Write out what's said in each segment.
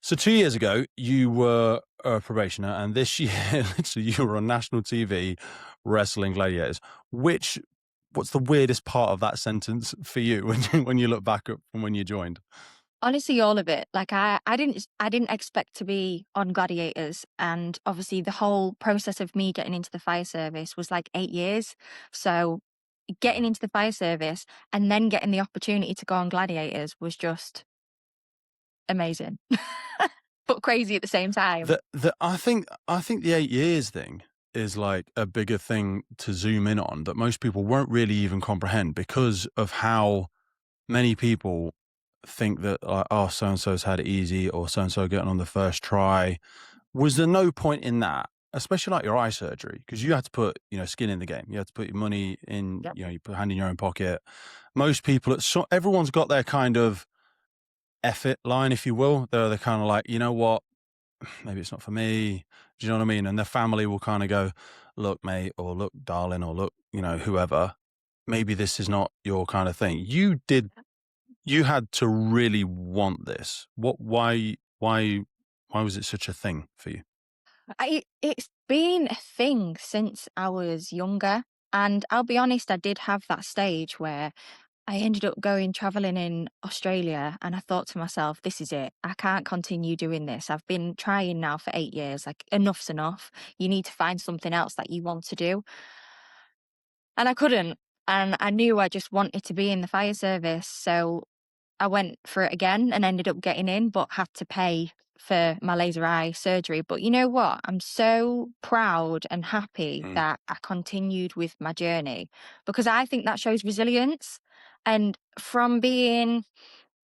So 2 years ago, you were a probationer, and this year, literally, you were on national TV wrestling gladiators. Which, what's the weirdest part of that sentence for you when you look back at from when you joined? Honestly, all of it. Like I didn't expect to be on Gladiators, and obviously the whole process of me getting into the fire service was like 8 years. So getting Wow. into the fire service and then getting the opportunity to go on Gladiators was just amazing, but crazy at the same time. I think the 8 years thing is like a bigger thing to zoom in on that most people won't really even comprehend because of how many people think that like, oh, so and so's had it easy or so and so getting on the first try. Was there no point in that, especially like your eye surgery, because you had to put skin in the game. You had to put your money in. Yep. You put a hand in your own pocket. Most people, everyone's got their kind of effort line, if you will. They're kind of like, you know what, maybe it's not for me. Do you know what I mean? And their family will kind of go, look, mate, or look, darling, or look, whoever. Maybe this is not your kind of thing. You had to really want this. Why was it such a thing for you? It's been a thing since I was younger, and I'll be honest, I did have that stage where I ended up going traveling in Australia, and I thought to myself, this is it. I can't continue doing this. I've been trying now for 8 years. Like, enough's enough. You need to find something else that you want to do. And I couldn't. And I knew I just wanted to be in the fire service. So I went for it again and ended up getting in, but had to pay for my laser eye surgery. But you know what? I'm so proud and happy Mm. that I continued with my journey, because I think that shows resilience. And from being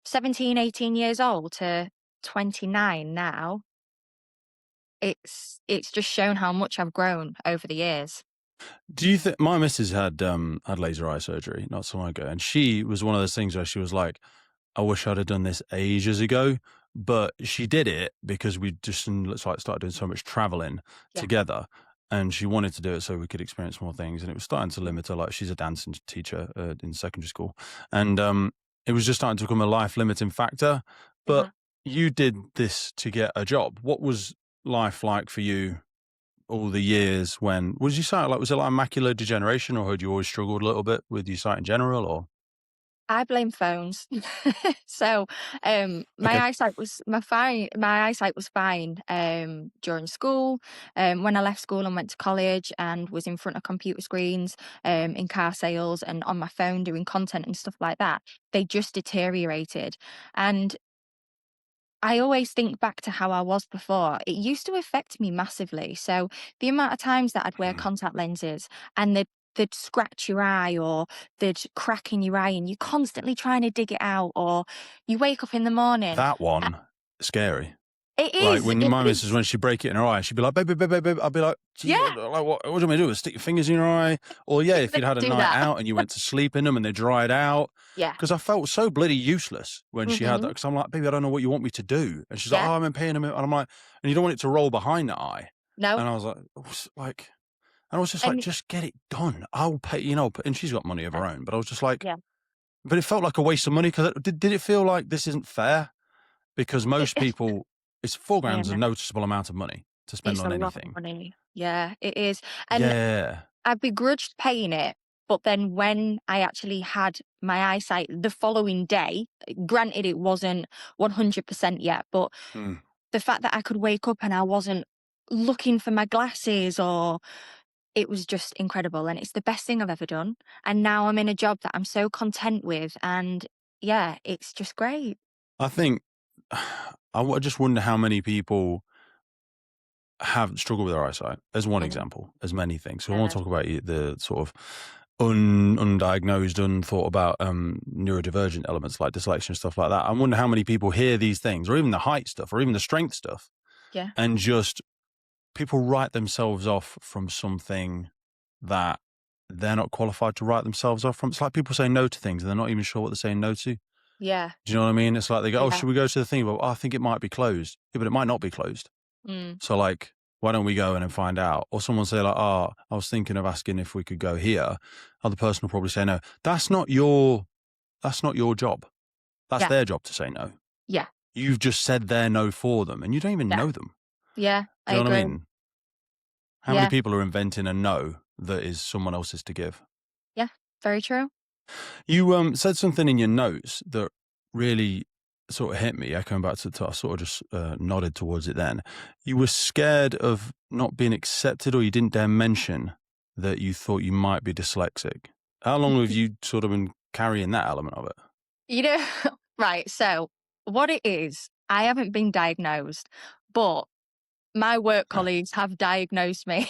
17, 18 years old to 29 now, it's just shown how much I've grown over the years. Do you think my missus had laser eye surgery not so long ago, and she was one of those things where she was like, I wish I'd have done this ages ago, but she did it because we just like started doing so much traveling Yeah. together, and she wanted to do it so we could experience more things, and it was starting to limit her. Like she's a dancing teacher in secondary school, and it was just starting to become a life limiting factor. But Uh-huh. you did this to get a job. What was life like for you? All the years when was your sight like? Was it like macular degeneration, or had you always struggled a little bit with your sight in general? Or I blame phones. So, okay, my eyesight was fine, during school, when I left school and went to college and was in front of computer screens, in car sales and on my phone doing content and stuff like that, they just deteriorated. And I always think back to how I was before. It used to affect me massively. So the amount of times that I'd wear Mhm. contact lenses and they'd scratch your eye or they'd crack in your eye and you're constantly trying to dig it out, or you wake up in the morning. That uh, one scary. It Like is, when it my missus, is. when she'd break it in her eye, she'd be like, "Baby, baby, baby, baby." I'd be like, "Gee, Yeah, like what do you want me to do? Stick your fingers in your eye?" Or yeah, if they you'd had a do night that. out and you went to sleep in them and they dried out. Yeah. Because I felt so bloody useless when she had that. Hmm. Because I'm like, "Baby, I don't know what you want me to do." And she's like, Yeah. "Oh, I'm in pain." And I'm like, "And you don't want it to roll behind the eye?" No. And I was like, like, and I was just like, And "Just get it done. I'll pay." And she's got money of yeah, her own, but I was just like, yeah. but it felt like a waste of money because did it feel like this isn't fair? Because It, most people, it's 4 grand is a yeah. noticeable amount of money to spend It's a on lot of anything. money. Yeah, it is. And Yeah. I begrudged paying it, but then when I actually had my eyesight the following day, granted it wasn't 100% yet, but Mm. the fact that I could wake up and I wasn't looking for my glasses, or it was just incredible, and it's the best thing I've ever done. And now I'm in a job that I'm so content with, and yeah, it's just great. I think I just wonder how many people have struggled with their eyesight, as one Mm, example, as many things. So I want yeah. to talk about the sort of undiagnosed, unthought about neurodivergent elements like dyslexia and stuff like that. I wonder how many people hear these things, or even the height stuff, or even the strength stuff, Yeah. and just people write themselves off from something that they're not qualified to write themselves off from. It's like people say no to things and they're not even sure what they're saying no to. Yeah. Do you know what I mean? It's like they go, "Oh, Yeah. should we go to the thing?" Well, I think it might be closed. Yeah, but it might not be closed. Mm. So, like, why don't we go in and find out? Or someone say, like, "Oh, I was thinking of asking if we could go here." Other person will probably say no. That's not your job. That's Yeah. their job to say no. Yeah. You've just said their no for them and you don't even Yeah. know them. Yeah, I Do you know what I agree. mean? How many Yeah. people are inventing a no that is someone else's to give? Yeah. Very true. You said something in your notes that really sort of hit me, echoing back to I sort of just nodded towards it then. You were scared of not being accepted, or you didn't dare mention that you thought you might be dyslexic. How long have you sort of been carrying that element of it? You know, right. So, what it is, I haven't been diagnosed, but my work Oh, colleagues have diagnosed me.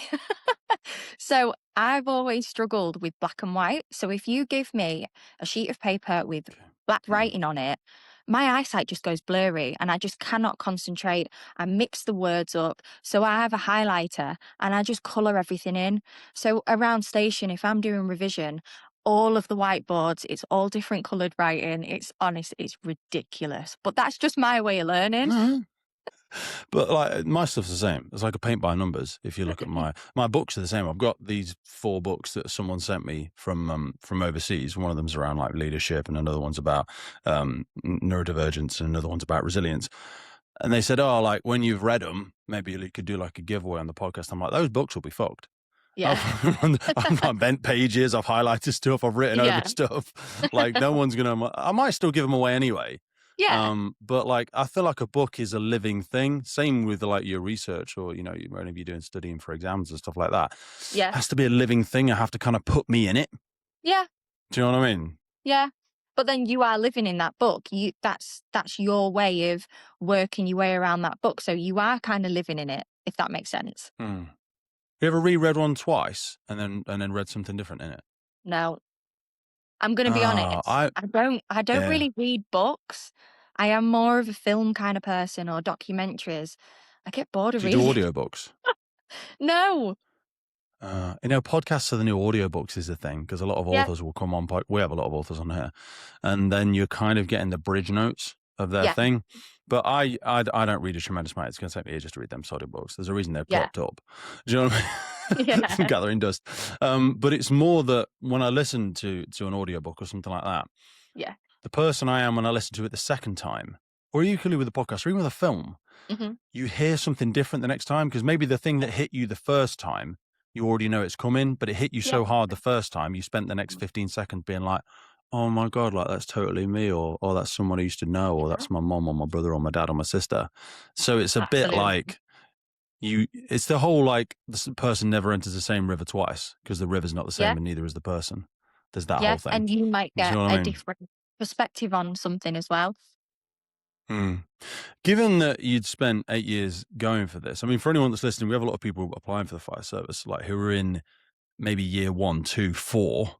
So, I've always struggled with black and white. So, if you give me a sheet of paper with okay. black Mm. writing on it, my eyesight just goes blurry and I just cannot concentrate. I mix the words up. So, I have a highlighter and I just color everything in. So, around station, if I'm doing revision, all of the whiteboards, it's all different colored writing. It's honest, it's ridiculous. But that's just my way of learning. No, but like my stuff's the same. It's like a paint by numbers. If you look at my books are the same. I've got these 4 books that someone sent me from overseas. One of them's around like leadership, and another one's about neurodivergence, and another one's about resilience. And they said, "Oh, like when you've read them, maybe you could do like a giveaway on the podcast." I'm like, "Those books will be fucked." Yeah. I've bent pages, I've highlighted stuff, I've written over Yeah. stuff. Like no one's gonna. I might still give them away anyway. Yeah. But like I feel like a book is a living thing. Same with like your research, or whenever you're doing studying for exams and stuff like that. Yeah. Has to be a living thing. I have to kind of put me in it. Yeah. Do you know what I mean? Yeah. But then you are living in that book. That's your way of working your way around that book. So you are kind of living in it, if that makes sense. Hmm. You ever reread one twice and then read something different in it? No, I'm gonna be Ah, honest. I don't yeah. really read books. I am more of a film kind of person or documentaries. I get bored of Do you do reading. audiobooks? No. Podcasts are the new audiobooks is the thing, because a lot of Yeah. authors will come on. We have a lot of authors on here, and then you're kind of getting the bridge notes of their Yeah. thing. But I don't read a tremendous amount. It's going to take me ages to read them audiobooks. There's a reason they're Yeah. propped up. Do you know what I mean? Yeah. Gathering dust. But it's more that when I listen to an audiobook or something like that, Yeah. the person I am when I listen to it the second time, or equally with a podcast or even with a film, Hmm. you hear something different the next time, because maybe the thing that hit you the first time, you already know it's coming, but it hit you Yeah. so hard the first time, you spent the next 15 seconds being like, oh my God, like that's totally me, or that's someone I used to know, or Yeah. that's my mom or my brother or my dad or my sister. So it's a bit Absolutely. like it's the whole like the person never enters the same river twice, because the river's not the Yeah. same and neither is the person. There's that Yeah. whole thing. And you might Do you get know what a I mean? different perspective on something as well. Hmm. Given that you'd spent 8 years going for this, I mean, for anyone that's listening, we have a lot of people applying for the fire service, like who are in maybe year 1, 2, 4,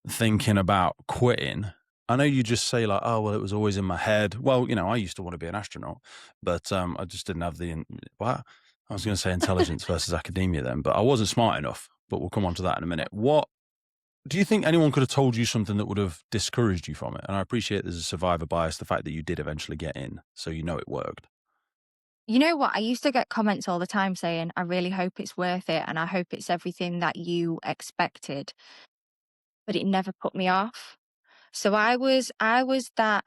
thinking about quitting. I know you just say like, oh, well, it was always in my head. Well, I used to want to be an astronaut, but I just didn't have well, I was going to say intelligence versus academia then, but I wasn't smart enough. But we'll come on to that in a minute. What do you think anyone could have told you something that would have discouraged you from it? And I appreciate there's a survivor bias, the fact that you did eventually get in, so it worked. You know what? I used to get comments all the time saying, I really hope it's worth it and I hope it's everything that you expected. But it never put me off. So I was that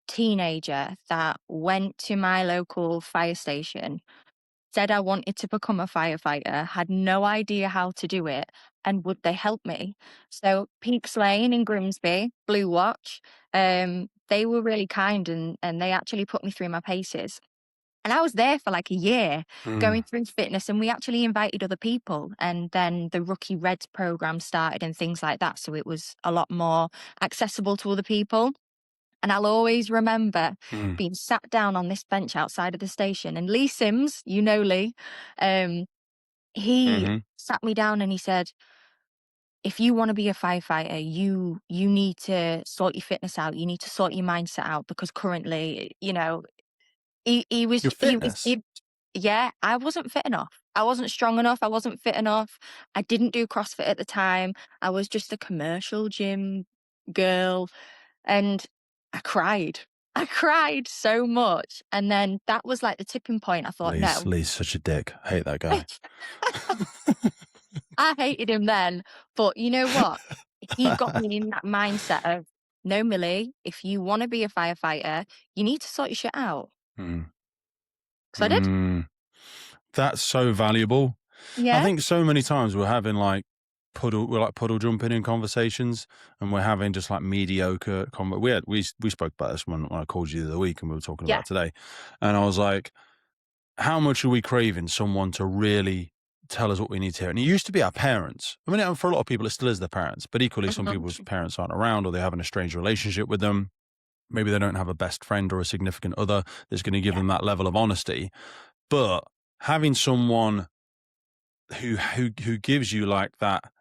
teenager that went to my local fire station, said I wanted to become a firefighter, had no idea how to do it, and would they help me? So Peaks Lane in Grimsby, Blue Watch, they were really kind and they actually put me through my paces. And I was there for like a year Mm, going through fitness, and we actually invited other people. And then the Rookie Reds program started and things like that. So it was a lot more accessible to other people. And I'll always remember mm, being sat down on this bench outside of the station. And Lee Sims, Lee, um, he mm-hmm. sat me down and he said, if you want to be a firefighter, you need to sort your fitness out. You need to sort your mindset out because currently, he Your was fitness. yeah, I wasn't fit enough. I wasn't strong enough, I wasn't fit enough. I didn't do CrossFit at the time. I was just a commercial gym girl, and I cried. I cried so much, and then that was, like, the tipping point. I thought, "No." Lee's such a dick. I hate that guy. I hated him then, but you know what? He got me in that mindset of, "No, Millie, if you wanna be a firefighter, you need to sort your shit out." Mm. So I did. Mm. That's so valuable. I Yeah, think so many times we're having like we're like puddle jumping in conversations, and we're having just like mediocre. We spoke about this when I called you the other week, and we were talking yeah, about it today, and I was like, how much are we craving someone to really tell us what we need to hear? And it used to be our parents. I mean, for a lot of people, it still is their parents, but equally, some people's mhm, parents aren't around, or they have an estranged relationship with them. Maybe they don't have a best friend or a significant other that's going to give yeah, them that level of honesty. But having someone who gives you like that,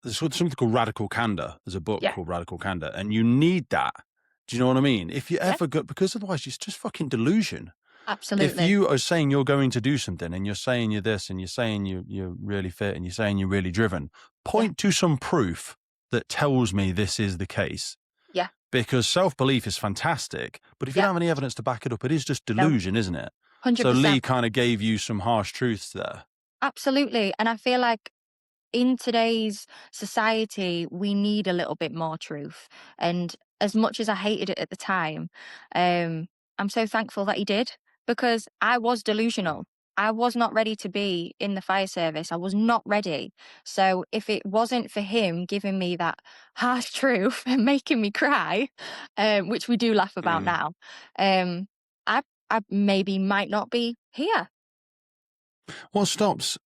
there's something called radical candor. There's a book yeah, called Radical Candor, and you need that. Do you know what I mean? If you yeah, ever go, because otherwise it's just fucking delusion. If absolutely. you are saying you're going to do something, and you're saying you're this, and you're saying you're really fit, and you're saying you're really driven, Yeah, point to some proof that tells me this is the case. yeah, Because self-belief is fantastic, but if you yeah, don't have any evidence to back it up, it is just no, delusion, isn't it? So Lee 100%. kind of gave you some harsh truths there. Absolutely, and I feel like in today's society, we need a little bit more truth. And as much as I hated it at the time, um, I'm so thankful that he did because I was delusional. I was not ready to be in the fire service. I was not ready. So if it wasn't for him giving me that harsh truth and making me cry, which we do laugh about Mm. now, um, I I maybe might not be here. What stops?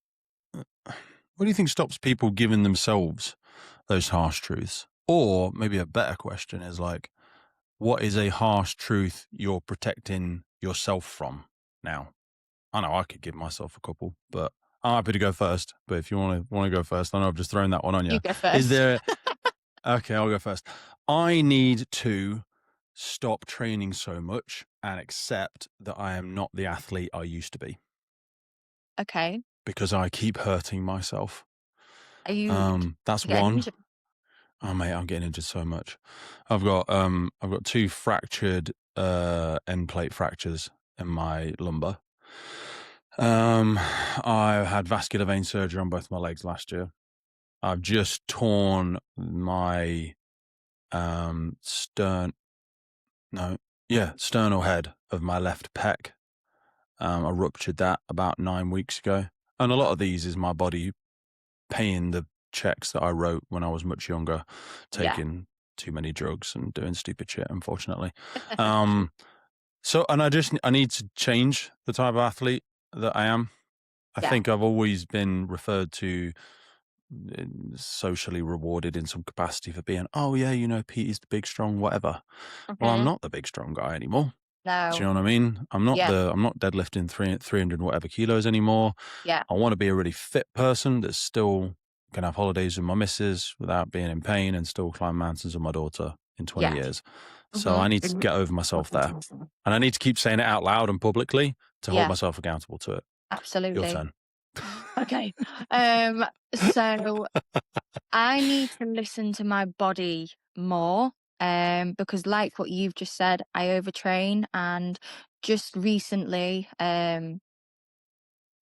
What do you think stops people giving themselves those harsh truths? Or maybe a better question is like, what is a harsh truth you're protecting yourself from now? I know I could give myself a couple, but I'm happy to go first. But if you want to go first, I know I've just thrown that one on You you. go Is first. there? Okay, I'll go first. I need to stop training so much and accept that I am not the athlete I used to be Okay. because I keep hurting myself. Are you That's getting one. injured? Oh mate, I'm getting injured so much. I've got two fractured end plate fractures in my lumbar. I had vascular vein surgery on both my legs last year. I've just torn my stern no yeah sternal head of my left pec. I ruptured that about 9 weeks ago, and a lot of these is my body paying the checks that I wrote when I was much younger, Yeah. taking too many drugs and doing stupid shit, unfortunately. Um, I need to change the type of athlete that I am. I Yeah. think I've always been referred to, socially rewarded in some capacity for being, oh yeah, Petey's the big strong whatever. Well, I'm Mhm. not the big strong guy anymore. Do you No. know what I mean? Yeah. I'm not deadlifting 300 whatever kilos anymore. Yeah. I want to be a really fit person that's still can have holidays with my missus without being in pain and still climb mountains with my daughter in 20 Yeah. years. So I Mhm. need to get over myself there. And I need to keep saying it out loud and publicly to hold Yeah. myself accountable to it. Your Absolutely. turn. Okay. So I need to listen to my body more, because like what you've just said, I overtrain and just recently, in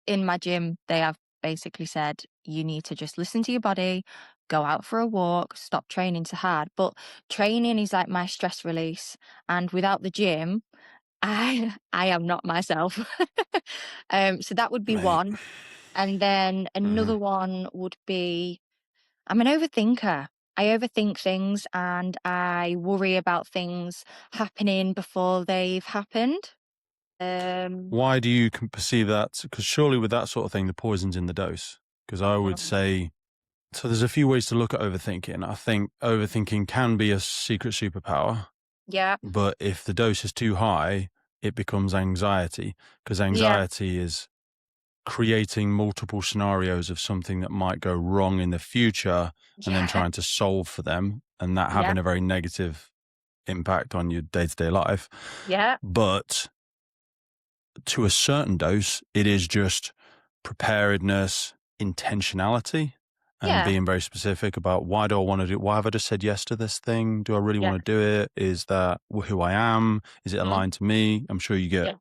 my gym, they have basically said, you need to just listen to your body, go out for a walk, stop training so hard. But training is like my stress release. And without the gym, I am not myself. So that would be Mate. one. And then Mhm. another one would be I'm an overthinker. I overthink things and I worry about things happening before they've happened. Um, Why do you perceive that? Because surely with that sort of thing, the poison's in the dose. Because I would um, say, so there's a few ways to look at overthinking. I think overthinking can be a secret superpower. yeah, But if the dose is too high, it becomes anxiety, because yeah, anxiety is creating multiple scenarios of something that might go wrong in the future and then yeah, trying to solve for them, and that yeah, having a very negative impact on your day to day life. yeah, But to a certain dose, it is just preparedness, intentionality, and yeah, being very specific about why do I want to do, why have I just said yes to this thing? Do I really yeah, want to do it? Is that who I am? Is it mhm, aligned to me? I'm sure you get yeah,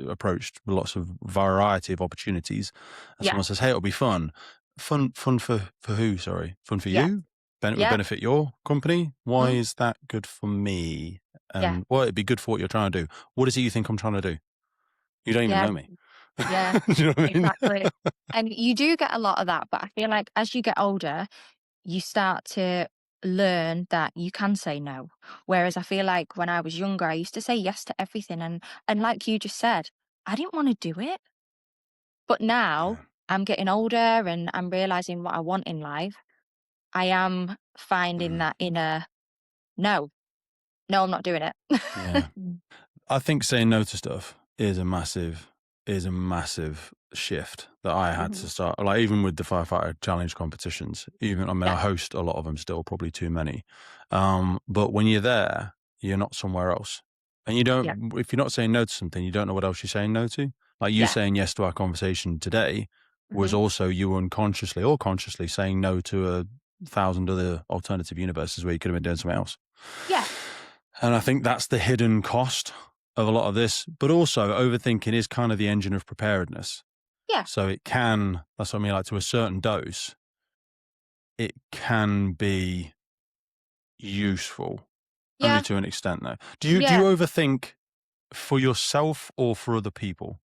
approached with lots of variety of opportunities. And yeah, someone says, hey, it'll be fun. Fun for who? Sorry. Fun for yeah, you? It would yeah, benefit your company. Why mhm, is that good for me? yeah. And well, it'd be good for what you're trying to do. What is it you think I'm trying to do? You don't even Yeah, know me. yeah, Do you know what I mean? exactly. And you do get a lot of that, but I feel like as you get older, you start to learn that you can say no. Whereas I feel like when I was younger, I used to say yes to everything, and like you just said, I didn't want to do it. But now Yeah. I'm getting older and I'm realizing what I want in life. I am finding Mm. that inner no, no, I'm not doing it. Yeah. I think saying no to stuff is a massive shift that I had to Mhm. start. Like even with the firefighter challenge competitions, even I mean Yeah, I host a lot of them still, probably too many. But when you're there, you're not somewhere else, and you yeah, don't. If you're not saying no to something, you don't know what else you're saying no to. Like you yeah. saying yes to our conversation today was Mhm. also you unconsciously or consciously saying no to 1,000 other alternative universes where you could have been doing something else. Yeah, And I think that's the hidden cost of a lot of this. But also, overthinking is kind of the engine of preparedness. yeah, So it can, that's what I mean, like to a certain dose, it can be useful only yeah, to an extent, though. Do you yeah. overthink for yourself or for other people?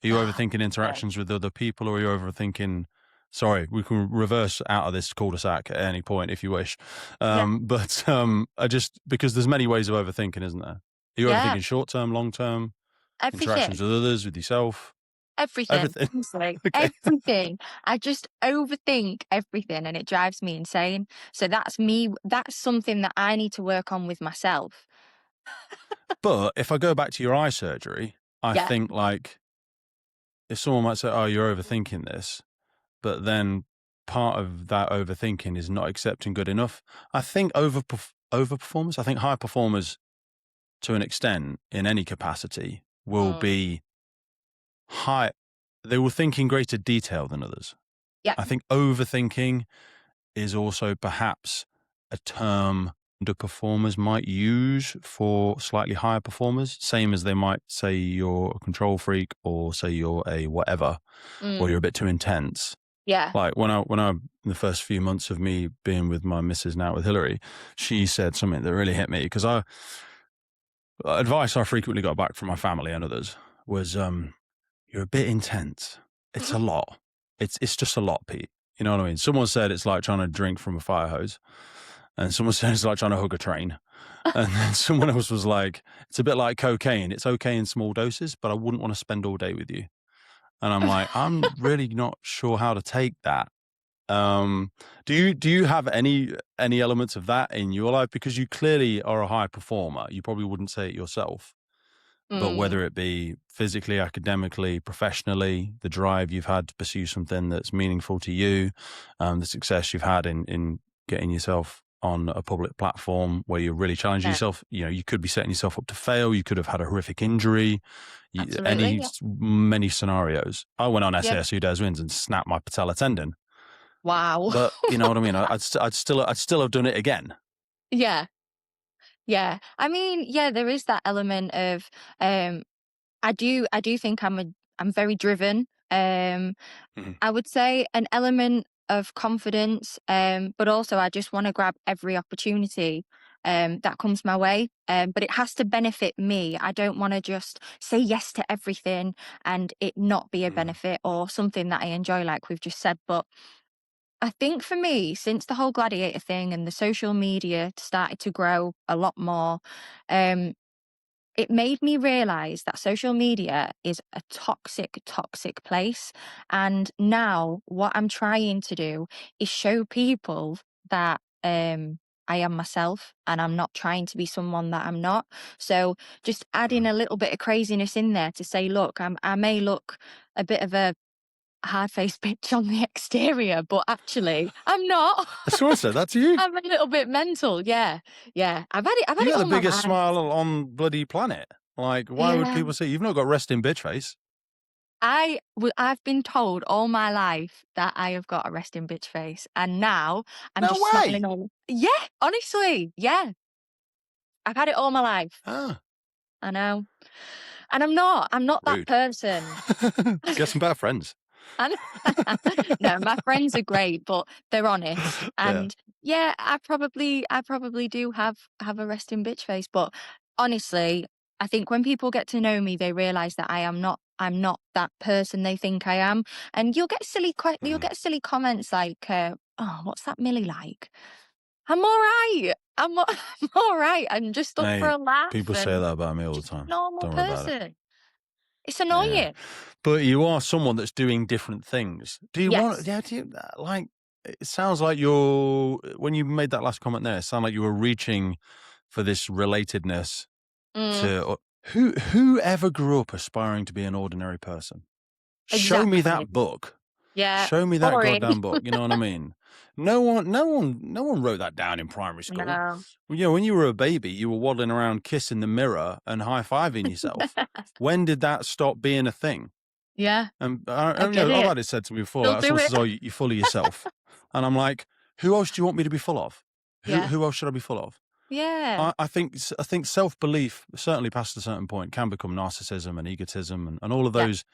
Are you overthinking Okay. interactions with other people, or are you overthinking? Sorry, we can reverse out of this cul-de-sac at any point if you wish. Yeah, But I just because there's many ways of overthinking, isn't there? Are you yeah. overthinking short term, long term, interactions Everything. with others, with yourself, Everything, everything? honestly, Okay, everything. I just overthink everything and it drives me insane. So that's me, that's something that I need to work on with myself. but if I go back to your eye surgery, I Yeah. think like if someone might say, "Oh, you're overthinking this," but then part of that overthinking is not accepting good enough. I think overperformers. I think high performers to an extent in any capacity will Mm. be high. They will think in greater detail than others. Yeah. I think overthinking is also perhaps a term the performers might use for slightly higher performers, same as they might say you're a control freak or say you're a whatever, or you're a Mm. bit too intense. Yeah. Like when I in the first few months of me being with my missus now with Hillary, she said something that really hit me because I advice I frequently got back from my family and others was you're a bit intense. It's a lot. It's just a lot, Pete. You know what I mean? Someone said it's like trying to drink from a fire hose, and someone said it's like trying to hug a train. And then someone else was like, it's a bit like cocaine. It's okay in small doses, but I wouldn't want to spend all day with you. And I'm like, I'm really not sure how to take that. Um, do you have any elements of that in your life? Because you clearly are a high performer. You probably wouldn't say it yourself, but Mm. whether it be physically, academically, professionally, the drive you've had to pursue something that's meaningful to you, the success you've had in getting yourself on a public platform where you're really challenging Yeah. yourself. You know, you could be setting yourself up to fail. You could have had a horrific injury. Absolutely. Yeah. Many scenarios. I went on Yeah. SAS Who Dares Wins and snapped my patella tendon, Wow. but you know what I mean. I'd still have done it again. Yeah. Yeah. I mean, yeah, there is that element of um I do think I'm very driven. Mhm. I would say an element of confidence, but also I just want to grab every opportunity that comes my way. But it has to benefit me. I don't want to just say yes to everything and it not be a Mhm. benefit or something that I enjoy, like we've just said. But I think for me, since the whole Gladiator thing and the social media started to grow a lot more, um, it made me realize that social media is a toxic, toxic place. And now what I'm trying to do is show people that I am myself and I'm not trying to be someone that I'm not. So just adding Mhm. a little bit of craziness in there to say, look, I may look a bit of a hard faced bitch on the exterior, but actually I'm not. Someone said that to you. I'm a little bit mental. Yeah. Yeah. I've had You it got the all my biggest life. smile on bloody planet. Like, why would Yeah. people say you've not got resting bitch face? I've been told all my life that I have got a resting bitch face, and now I'm No just smiling way. all. Yeah, honestly, yeah. I've had it all my life. Ah, I know, and I'm not that rude. person. Get some better friends. And no, my friends are great, but they're honest. Yeah. And yeah, I probably do have a resting bitch face, but honestly, I think when people get to know me, they realize that I am not I'm not that person they think I am. And you'll Mm. get silly comments like, "Oh, what's that Millie like?" I'm all right. I'm all right. I'm just up for Hey, a laugh people say and that about me all the just a time. normal Don't worry about it. person. It's Yeah. annoying. But you are someone that's doing different things. Do you want, Yes. yeah, do you like, it sounds like you're, when you made that last comment there, it sounded like you were reaching for this relatedness Mm, to who ever grew up aspiring to be an ordinary person? Show me exactly. that book. Yeah. Show me that Boring. goddamn book. You know what I mean? No one wrote that down in primary school. No. Well, you know, when you were a baby, you were waddling around kissing the mirror and high-fiving yourself. When did that stop being a thing? Yeah, And I you get know, I've it. had it said to me before, Still like do someone it. says, "Oh, you're full of yourself," and I'm like, "Who else do you want me to be full of? Who Yeah. who else should I be full of?" Yeah. I think self-belief, certainly past a certain point, can become narcissism and egotism and all of Yeah. those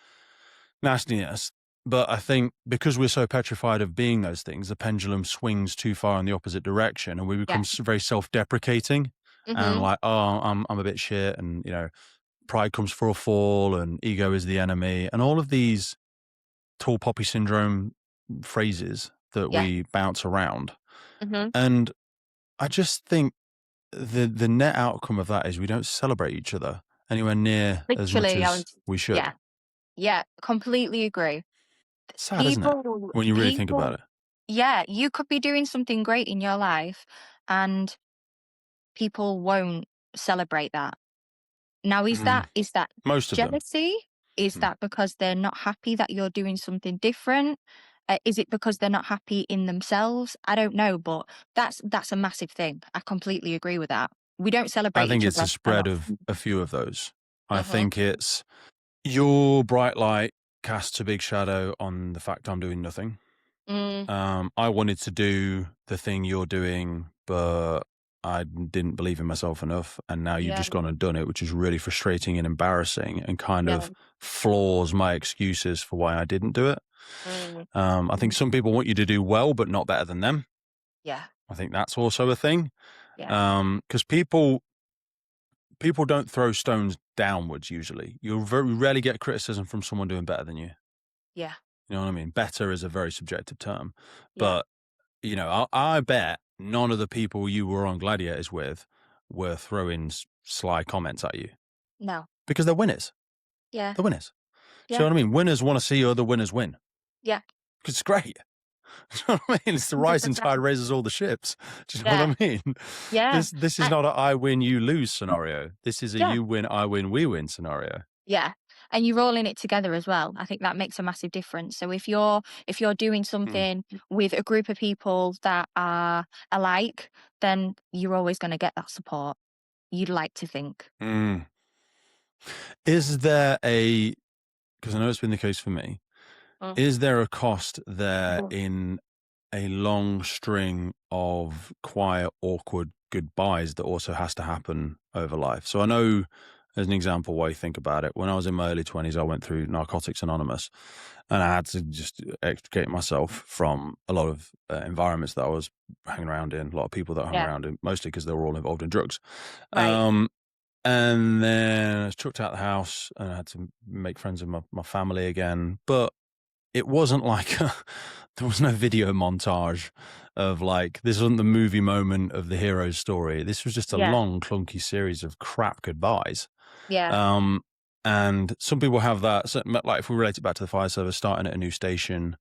nastiness. But I think because we're so petrified of being those things, the pendulum swings too far in the opposite direction, and we become Yeah. very self-deprecating and Mhm. like, "Oh, I'm a bit shit," and you know, pride comes for a fall, and ego is the enemy, and all of these tall poppy syndrome phrases that Yeah. we bounce around. Mhm. And I just think the net outcome of that is we don't celebrate each other anywhere near as much Literally, I as was we should. yeah. Yeah, completely agree. Sad, isn't it? People When you really think about people it. yeah, you could be doing something great in your life and people won't celebrate that. Now Mm, is that most of them. jealousy? Is Mm. that because they're not happy that you're doing something different? Is it because they're not happy in themselves? I don't know, but that's a massive thing. I completely agree with that. We don't I celebrate think each it's a other a spread lot. of a few of those. I Mhm. think it's your bright light casts a big shadow on the fact I'm doing nothing. Mm, I wanted to do the thing you're doing, but I didn't believe in myself enough. And now you've yeah, just gone and done it, which is really frustrating and embarrassing and kind yeah. of floors my excuses for why I didn't do it. Mm, I think some people want you to do well, but not better than them. yeah, I think that's also a thing. yeah, Because people don't throw stones downwards usually. You'll very rarely get criticism from someone doing better than you. yeah, You know what I mean? Better is a very subjective term, yeah. but you know, I bet none of the people you were on Gladiators with were throwing sly comments at you No. because they're winners. Yeah, They're winners. Do yeah, you know what I mean? Winners want to see other winners win yeah. 'cause it's great. Do you know what I mean? It's the rising tide 100%. raises all the ships. Do you know what Yeah, I mean? yeah. This is I not a I win, you lose scenario. This is a yeah. you win, I win, we win scenario. Yeah, and you're all in it together as well. I think that makes a massive difference. So if you're doing Mm. something with a group of people that are alike, then you're always gonna get that support. You'd like to think. Mm. Is there a, because I know it's been the case for me, Mm. is there a cost there Mhm. in a long string of quiet, awkward goodbyes that also has to happen over life? So I know, as an example, why you think about it. When I was in my early 20s, I went through Narcotics Anonymous and I had to just extricate myself from a lot of environments that I was hanging around in, a lot of people that I hung Yeah, around in, mostly because they were all involved in drugs. right. Um, and then I was chucked out of the house and I had to make friends with my family again. But it wasn't like there was no video montage of like, this wasn't the movie moment of the hero's story. This was just a Yeah, long, clunky series of crap goodbyes. yeah, Um, and some people have that, so, like if we relate it back to the fire service, starting at a new station,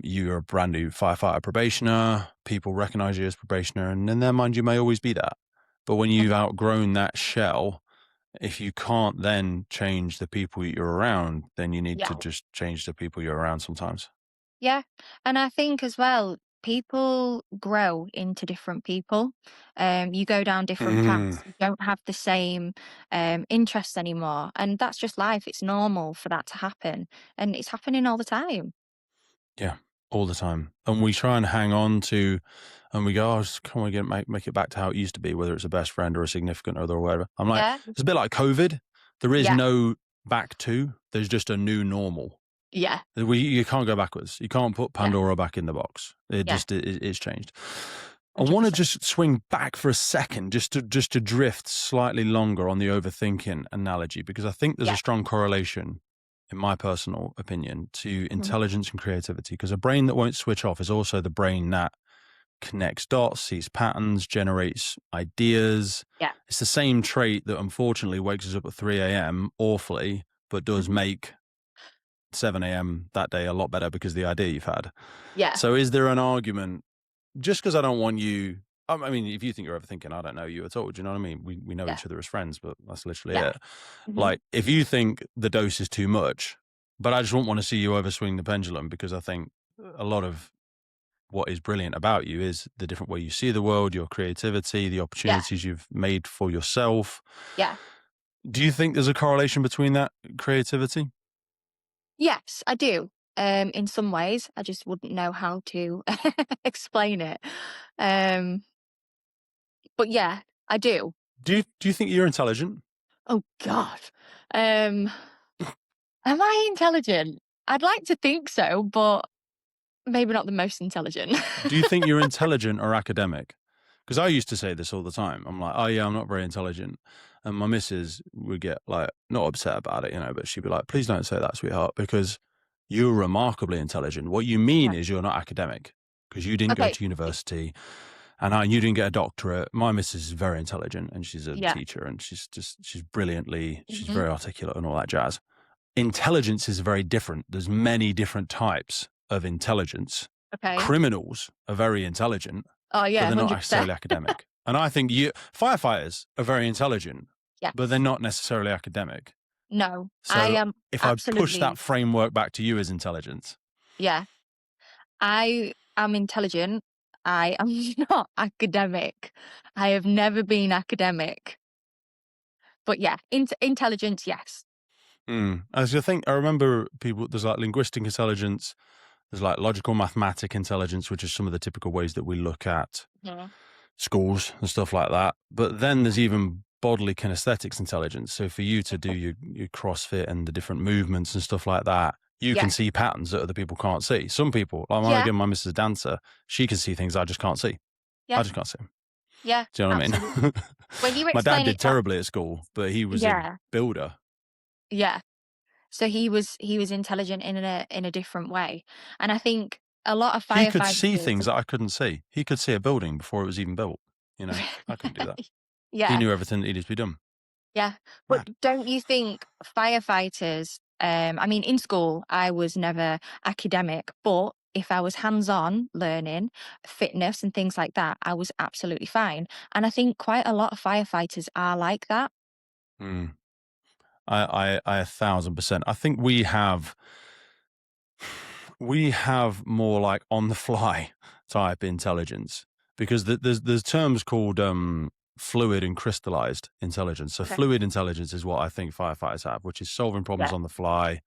you're a brand new firefighter probationer, people recognize you as probationer, and in their mind, you may always be that. But when you've mhm, outgrown that shell, if you can't then change the people you're around, then you need yeah, to just change the people you're around sometimes. yeah. And I think as well, people grow into different people. You go down different Mm, paths. You don't have the same interests anymore, and that's just life. It's normal for that to happen, and it's happening all the time. yeah, all the time. And we try and hang on to, and we go, oh, can we make it back to how it used to be, whether it's a best friend or a significant other or whatever. I'm like, Yeah, it's a bit like COVID. There is yeah, no back to, there's just a new normal. yeah, You can't go backwards. You can't put yeah, Pandora back in the box. It yeah, just it's changed. I want to 100%. just swing back for a second, just to drift slightly longer on the overthinking analogy, because I think there's Yeah, a strong correlation in my personal opinion, to intelligence and creativity, because a brain that won't switch off is also the brain that connects dots, sees patterns, generates ideas. Yeah. It's the same trait that unfortunately wakes us up at 3 a.m. awfully, but does Mhm. make 7 a.m. that day a lot better because of the idea you've had. Yeah. So is there an argument, just because I don't want you, I mean, if you think you're overthinking, I don't know you at all. Do you know what I mean? We know Yeah. each other as friends, but that's literally Yeah. it. Mhm. Like, if you think the dose is too much, but I just wouldn't want to see you overswing the pendulum, because I think a lot of what is brilliant about you is the different way you see the world, your creativity, the Yeah. opportunities you've made for yourself. Yeah. Do you think there's a correlation between that creativity? Yes, I do. In some ways, I just wouldn't know how to explain it. Um, but yeah, I do. Do you think you're intelligent? Oh God. Um, am I intelligent? I'd like to think so, but maybe not the most intelligent. Do you think you're intelligent or academic? Because I used to say this all the time. I'm like, oh yeah, I'm not very intelligent. And my missus would get like, not upset about it, but she'd be like, please don't say that, sweetheart, because you're remarkably intelligent. What you mean Yeah. is you're not academic, because you didn't go Okay. to university you didn't get a doctorate. My missus is very intelligent, and she's a Yeah. teacher, and she's Hmm. very articulate and all that jazz. Intelligence is very different. There's many different types of intelligence. Okay. Criminals are very intelligent, Oh but yeah, they're not 100%. necessarily academic. And I think firefighters are very intelligent, but they're Yes. not necessarily academic. No, I So am if I push that absolutely. framework back to you as intelligence, Yeah, I am intelligent. I am not academic. I have never been academic. But yeah, intelligence, yes. as I think, I remember people, there's like linguistic intelligence, there's like logical mathematic intelligence, which is some of the typical ways that we look at Mhm. schools and stuff like that. But then there's even bodily kinesthetics intelligence. So for you to do your CrossFit and the different movements and stuff like that, you Yeah, can see patterns that other people can't see. Some people, like yeah, again, my missus is a dancer, she can see things I just can't see. I yeah, just can't see them. yeah, Do you know what I absolutely. mean? When you My dad explain did it that, terribly at school, but he was a yeah, builder. yeah. So he was intelligent in a different way, and I think a lot of He could see things firefighters. that I couldn't see. He could see a building before it was even built. I couldn't do that. He Yeah, knew everything that needed to be done. yeah. But Mad. don't you think firefighters, I mean, in school, I was never academic, but if I was hands-on learning, fitness and things like that, I was absolutely fine. And I think quite a lot of firefighters are like that. Mm. I 1,000%. I think we have more like on the fly type intelligence, because there's terms called fluid and crystallized intelligence. So Okay. fluid intelligence is what I think firefighters have, which is solving problems Yeah, on the fly,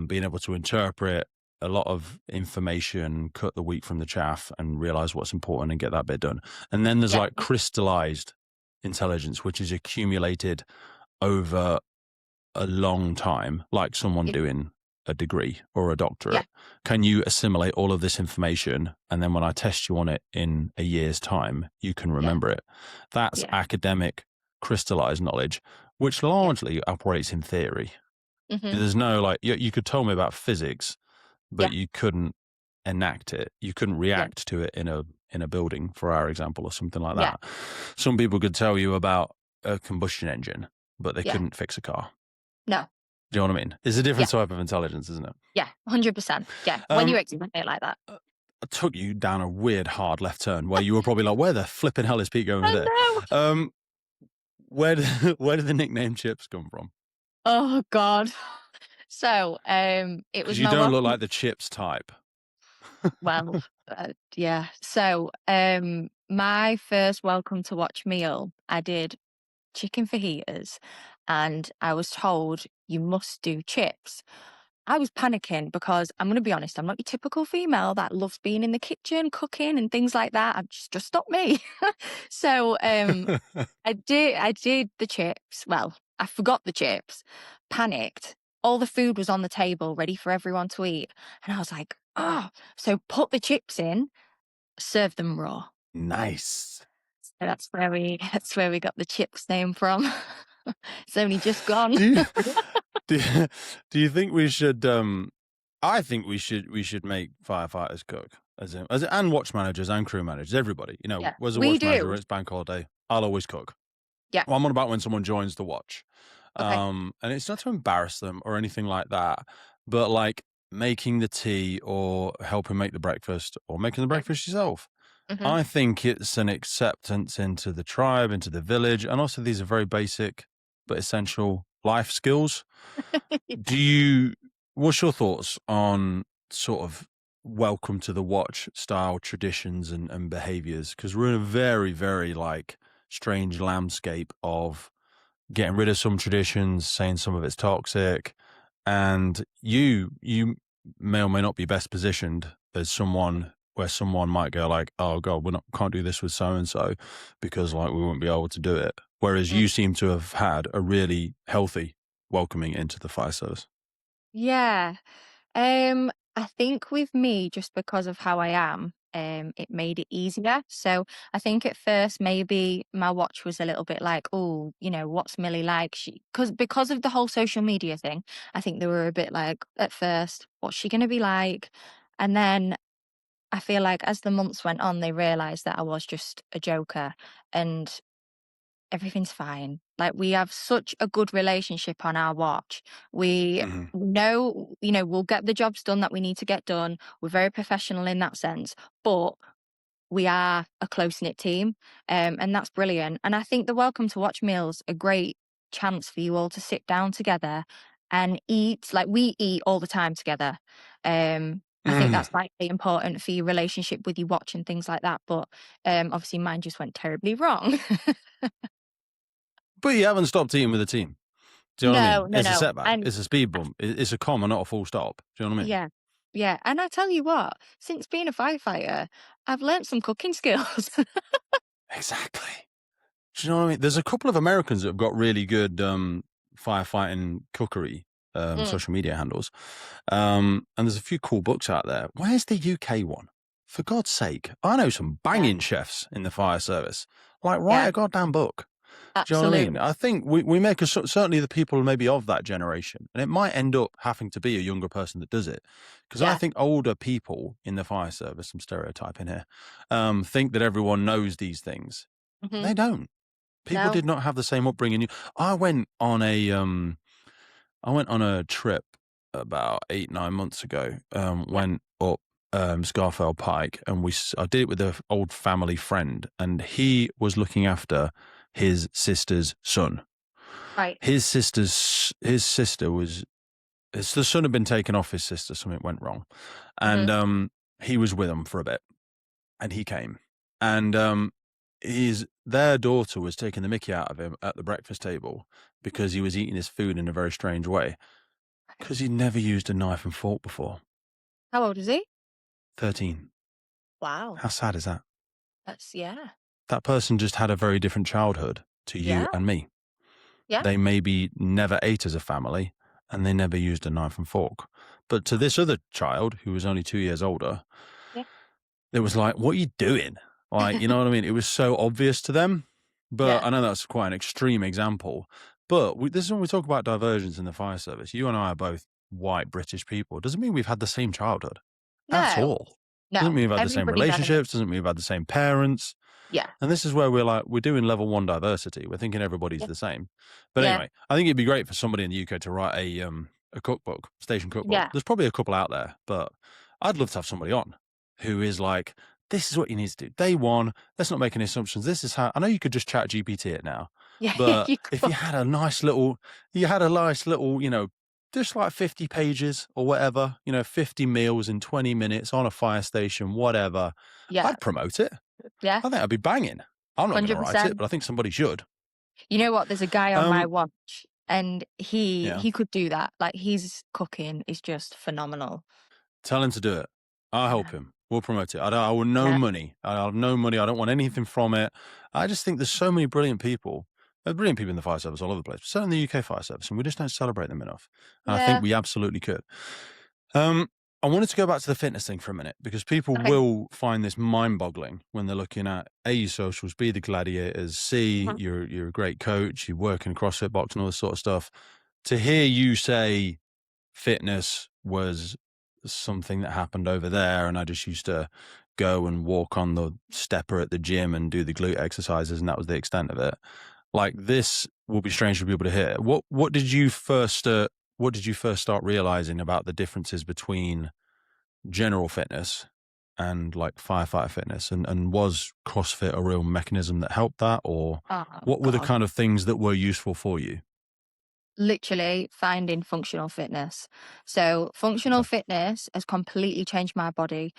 being able to interpret a lot of information, cut the wheat from the chaff, and realize what's important and get that bit done. And then there's yeah, like crystallized intelligence, which is accumulated over a long time, like someone yeah, doing a degree or a yeah, doctorate. Can you assimilate all of this information? And then when I test you on it in a year's time, you can yeah, remember it. That's yeah, academic, crystallized knowledge, which yeah. largely operates in theory. Hmm. There's no like, you could tell me about physics, but Yeah, you couldn't enact it. You couldn't yeah, react to it in a building, for our example, or something like yeah, that. Some people could tell you about a combustion engine, but they yeah. couldn't fix a car. No, Do you know what I mean? It's a yeah, different type of intelligence, isn't it? yeah, 100%. Yeah, when you Um, explain it like that. I took you down a weird hard left turn where you were probably like, "Where the flipping hell is Pete going with I there?" know. Um, where did where did the nickname Chips come from? Oh God. So, it Because was you my don't look welcome. like the Chips type. Well, yeah. So, my first welcome to watch meal, I did chicken fajitas, and I was told you must do chips. I was panicking because I'm going to be honest, I'm not your typical female that loves being in the kitchen, cooking and things like that. I'm just not me. So, I did the chips. Well, I forgot the chips, panicked. All the food was on the table, ready for everyone to eat. And I was like, oh, so put the chips in, serve them raw. Nice. So that's where we got the chips name from. It's only just gone. Do you? Do you, do you think we should? I think we should make firefighters cook and watch managers and crew managers. Everybody, Yeah, where's the we watch manager? do. It's bank holiday. I'll always cook. Yeah. Well, I'm on about when someone joins the watch. Okay. And it's not to embarrass them or anything like that, but like making the tea or helping make the breakfast or making the breakfast yourself. Mm-hmm. I think it's an acceptance into the tribe, into the village, and also these are very basic but essential life skills. Do you, what's your thoughts on sort of welcome to the watch style traditions and behaviors? Because we're in a very, very like strange landscape of getting rid of some traditions, saying some of it's toxic, and you may or may not be best positioned as someone where someone might go like, oh god, can't do this with so and so because like we won't be able to do it. Whereas Mm. you seem to have had a really healthy welcoming into the fire service. Yeah. I think with me, just because of how I am, it made it easier. So I think at first maybe my watch was a little bit like, oh, what's Millie like? Because of the whole social media thing, I think they were a bit like at first, what's she gonna be like? And then I feel like as the months went on, they realized that I was just a joker and everything's fine. Like we have such a good relationship on our watch. We Hmm. know, we'll get the jobs done that we need to get done. We're very professional in that sense, but we are a close knit team, and that's brilliant. And I think the welcome to watch meals a great chance for you all to sit down together and eat. Like we eat all the time together. I think that's like important for your relationship with your watch and things like that. But obviously, mine just went terribly wrong. But you haven't stopped eating with the team. Do you know what I No, mean? no, It's a no. setback. And It's a speed bump. It's a comma, not a full stop. Do you know what I mean? yeah, yeah. And I tell you what, since being a firefighter, I've learnt some cooking skills. Exactly. Do you know what I mean? There's a couple of Americans that have got really good firefighting cookery Mm, social media handles. And there's a few cool books out there. Where's the UK one? For God's sake, I know some yeah, banging chefs in the fire service. Like, write yeah, a goddamn book. Do you know what I mean? absolutely. I think we make certainly the people maybe of that generation, and it might end up having to be a younger person that does it. Because I Yeah. think older people in the fire service, some stereotyping here, think that everyone knows these things. Hmm. They don't. People No. did not have the same upbringing. I went on a trip about 8-9 months ago. Yeah. Went up Scarfell Pike, and I did it with an old family friend, and he was looking after his sister's son. Right. The son had been taken off his sister. Something went wrong, Hmm. and he was with him for a bit, and he came, and their daughter was taking the mickey out of him at the breakfast table because he was eating his food in a very strange way because he'd never used a knife and fork before. How old is he? 13. Wow. How sad is that? Yeah. That person just had a very different childhood to you Yeah. and me. Yeah. They maybe never ate as a family and they never used a knife and fork. But to this other child who was only 2 years older, Yeah. it was like, what are you doing? Like, you know what I mean? It was so obvious to them. But Yeah. I know that's quite an extreme example. But this is when we talk about diversions in the fire service. You and I are both white British people. It doesn't mean we've had the same childhood at No. all. Doesn't No. mean we've had the same Everybody's had a relationships. Doesn't mean we've had the same parents. yeah. And this is where we're doing level 1 diversity. We're thinking everybody's Yeah. the same. But Yeah. anyway, I think it'd be great for somebody in the UK to write a cookbook, station cookbook. Yeah. There's probably a couple out there, but I'd love to have somebody on who is like, this is what you need to do. Day one, let's not make any assumptions. This is how, I know you could just chat GPT it now, Yeah. but You if could. you had a nice little, just like 50 pages or whatever, 50 meals in 20 minutes on a fire station, whatever, Yeah. I'd promote it. Yeah. I think I'd be banging. I'm not going to write it, 100%. but I think somebody should. You know what? There's a guy on my Um, watch, and he yeah, he could do that. Like his cooking is just phenomenal. tell him to do it. I'll help Yeah. him. We'll promote it. I will no Yeah. money. I have no money. I don't want anything from it. I just think there's so many brilliant people. There's brilliant people in the fire service all over the place, certainly in the UK fire service, and we just don't celebrate them enough. And I think Yeah. we absolutely could. Um, I wanted to go back to the fitness thing for a minute because people Okay. will find this mind-boggling when they're looking at A, your socials, B, the gladiators, C, Mhm. you're a great coach, you work in CrossFit box and all this sort of stuff. to hear you say fitness was something that happened over there, and I just used to go and walk on the stepper at the gym and do the glute exercises, and that was the extent of it. Like, this will be strange for people to hear. What did you first start realizing about the differences between general fitness and like firefighter fitness, and was CrossFit a real mechanism that helped that, or Oh what were the God. kind of things that were useful for you? Literally finding functional fitness. So functional Okay. fitness has completely changed my body.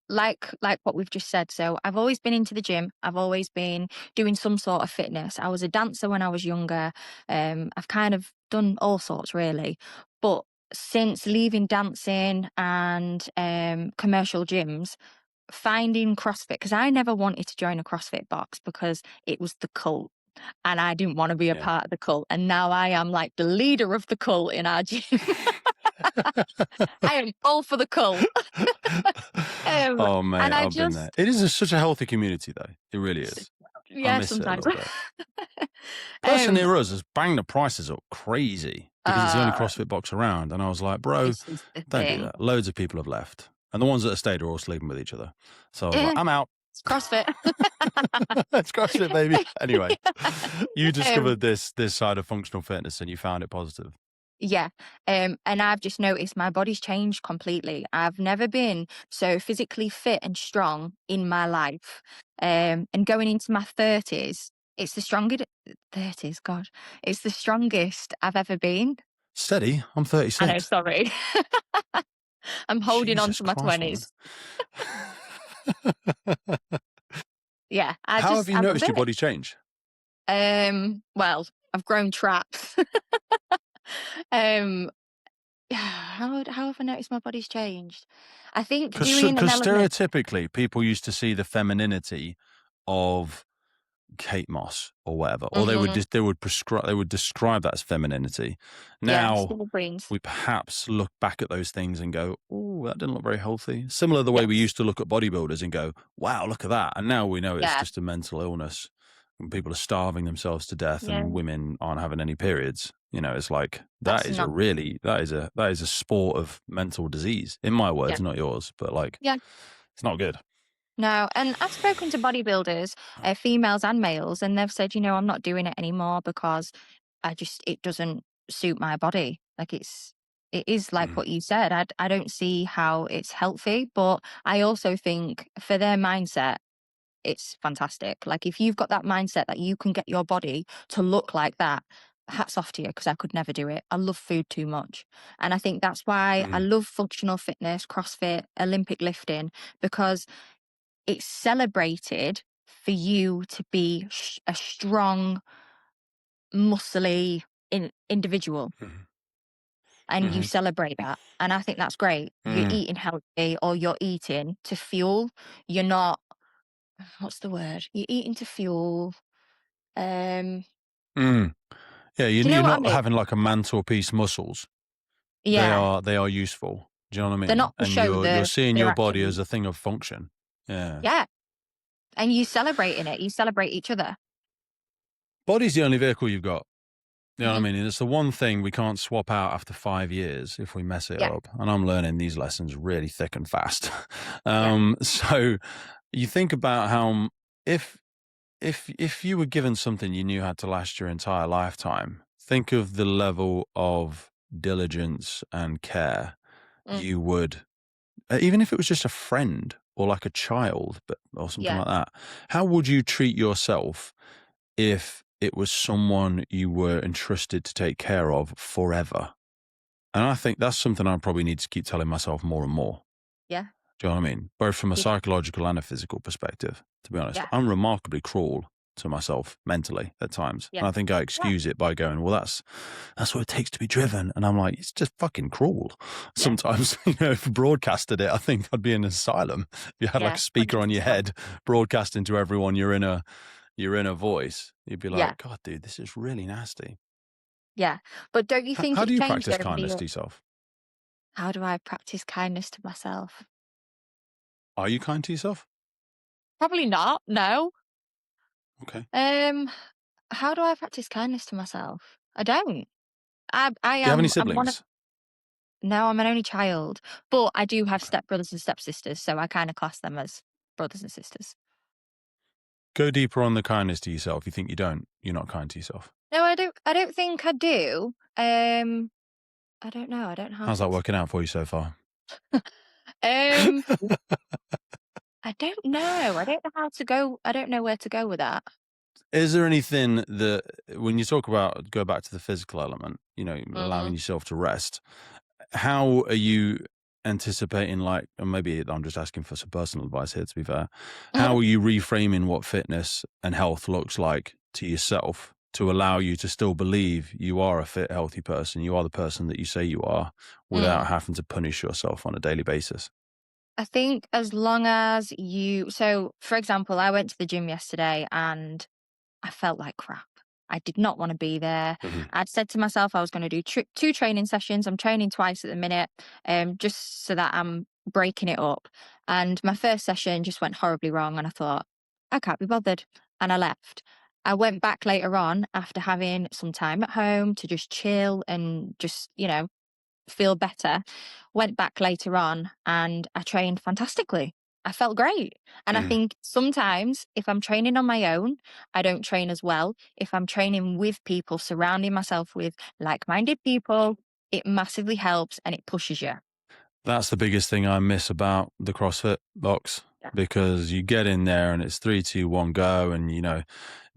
Like what we've just said. So I've always been into the gym. I've always been doing some sort of fitness. I was a dancer when I was younger. I've kind of done all sorts really. But since leaving dancing and commercial gyms, finding CrossFit, because I never wanted to join a CrossFit box because it was the cult and I didn't want to be a Yeah. part of the cult. And now I am like the leader of the cult in our gym. I am all for the cult. um, Oh, mate, and I I've been there. just, It is such a healthy community, though. It really is. I yeah, miss it a sometimes. little bit. Person um, near us has banged the prices up crazy because it's the only uh, CrossFit box around. And I was like, bro, this is the don't do thing. that. Loads of people have left. And the ones that have stayed are all sleeping with each other. So I was like, Eh, I'm out. it's CrossFit. It's CrossFit, baby. Anyway, you um, discovered this side of functional fitness and you found it positive. Yeah. And I've just noticed my body's changed completely. I've never been so physically fit and strong in my life. And going into my 30s, it's the strongest 30s, God. It's the strongest I've ever been. Steady. I'm I know, 36. sorry. I'm holding on Jesus to my Christ, woman. 20s. Yeah, How have you I love noticed your it. body change? Well, I've grown traps. um how have I noticed my body's changed? I think Because doing an element. stereotypically, people used to see the femininity of Kate Moss or whatever, or Mhm. they would describe that as femininity. Yeah, Now small brains. we perhaps look back at those things and go, "Oh, that didn't look very healthy." Similar the way we Yes. used to look at bodybuilders and go, "Wow, look at that," and now we know it's Yeah. just a mental illness. And people are starving themselves to death, Yeah. and women aren't having any periods. You know, it's like That's not. that is a sport of mental disease. In my Yeah. words, not yours, but like Yeah. it's not good. No. And I've spoken to bodybuilders, females and males, and they've said, I'm not doing it anymore because it doesn't suit my body. Like it is like Mm, what you said. I don't see how it's healthy, but I also think for their mindset, it's fantastic. Like if you've got that mindset that you can get your body to look like that, hats off to you because I could never do it. I love food too much. And I think that's why I mm, love functional fitness, CrossFit, Olympic lifting, because it's celebrated for you to be a strong, muscly individual mm, and you mm, celebrate that. And I think that's great. You're mm, eating healthy or you're eating to fuel. You're not, what's the word? You're eating to fuel. Um, mm. Yeah, do you know you're what I not mean? having like a mantelpiece muscles. Yeah. They are useful. Do you know what I They're mean? not for And show, you're seeing they're your body as actually, a thing of function. Yeah. yeah. And you celebrating it. You celebrate each other. Body's the only vehicle you've got. You know what I Hmm. mean? And it's the one thing we can't swap out after 5 years if we mess it Yeah. up. And I'm learning these lessons really thick and fast. Yeah. So you think about how if if you were given something you knew had to last your entire lifetime, think of the level of diligence and care Mm, you would, even if it was just a friend or like a child, but or something yeah. like that. How would you treat yourself if it was someone you were entrusted to take care of forever? And I think that's something I probably need to keep telling myself more and more. Yeah. Do you know what I mean? Both from a Yeah. psychological and a physical perspective, to be honest. Yeah. I'm remarkably cruel to myself mentally at times. Yeah. And I think I Yeah. excuse it by going, well, that's what it takes to be driven. And I'm like, it's just fucking cruel. Yeah. Sometimes, if you broadcasted it, I think I'd be in an asylum. If you had like Yeah. a speaker on your 100%. head broadcasting to everyone you're in a voice, you'd be Yeah. like, God, dude, this is really nasty. Yeah. But don't you think How do it's you changed practice over the kindness years? to yourself? How do I practice kindness to myself? Are you kind to yourself? Probably not. No. Okay. Um, how do I practice kindness to myself? I don't. I Do you have any am, I'm one of siblings? no, I'm an only child, but I do have stepbrothers and stepsisters, so I kinda class them as brothers and sisters. Go deeper on the kindness to yourself. You think you don't, you're not kind to yourself. No, I don't think I do. I don't know, I don't know how How's to that working out for you so far? um, I don't know. I don't know where to go with that. Is there anything that, when you talk about go back to the physical element, allowing Mhm, yourself to rest, how are you anticipating, like, and maybe I'm just asking for some personal advice here, to be fair. How mhm, are you reframing what fitness and health looks like to yourself to allow you to still believe you are a fit, healthy person? You are the person that you say you are without mm. having to punish yourself on a daily basis. I think as long as so, for example, I went to the gym yesterday and I felt like crap. I did not wanna be there. Hmm. I'd said to myself I was gonna do 2 training sessions. I'm training twice at the minute, just so that I'm breaking it up. And my first session just went horribly wrong, and I thought, "I can't be bothered," and I left. I went back later on after having some time at home to just chill and just, feel better. Went back later on and I trained fantastically. I felt great. And I Hmm. think sometimes if I'm training on my own, I don't train as well. If I'm training with people, surrounding myself with like minded people, it massively helps and it pushes you. That's the biggest thing I miss about the CrossFit box, Yeah. because you get in there and it's three, two, one, go. And,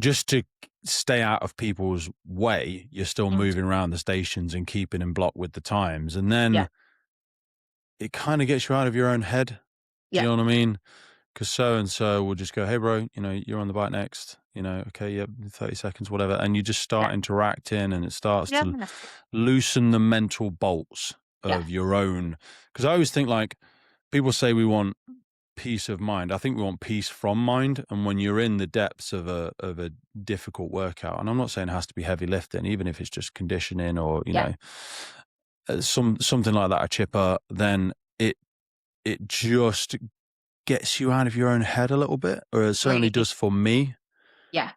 just to stay out of people's way, you're still Mm. moving around the stations and keeping in block with the times. And Yeah. then it kind of gets you out of your own head. Do Yeah. you know what I mean? Because so and so will just go, hey, bro, you're on the bike next. Okay, yep, 30 seconds, whatever. And you just Yeah. start interacting and it starts Yeah. to loosen the mental bolts Yeah. of your own. Because I always think, like, people say we want peace of mind. I think we want peace from mind. And when you're in the depths of a difficult workout, and I'm not saying it has to be heavy lifting, even if it's just conditioning or Yeah. something like that, a chipper, then it just gets you out of your own head a little bit, or it certainly Really. does for me. Yeah.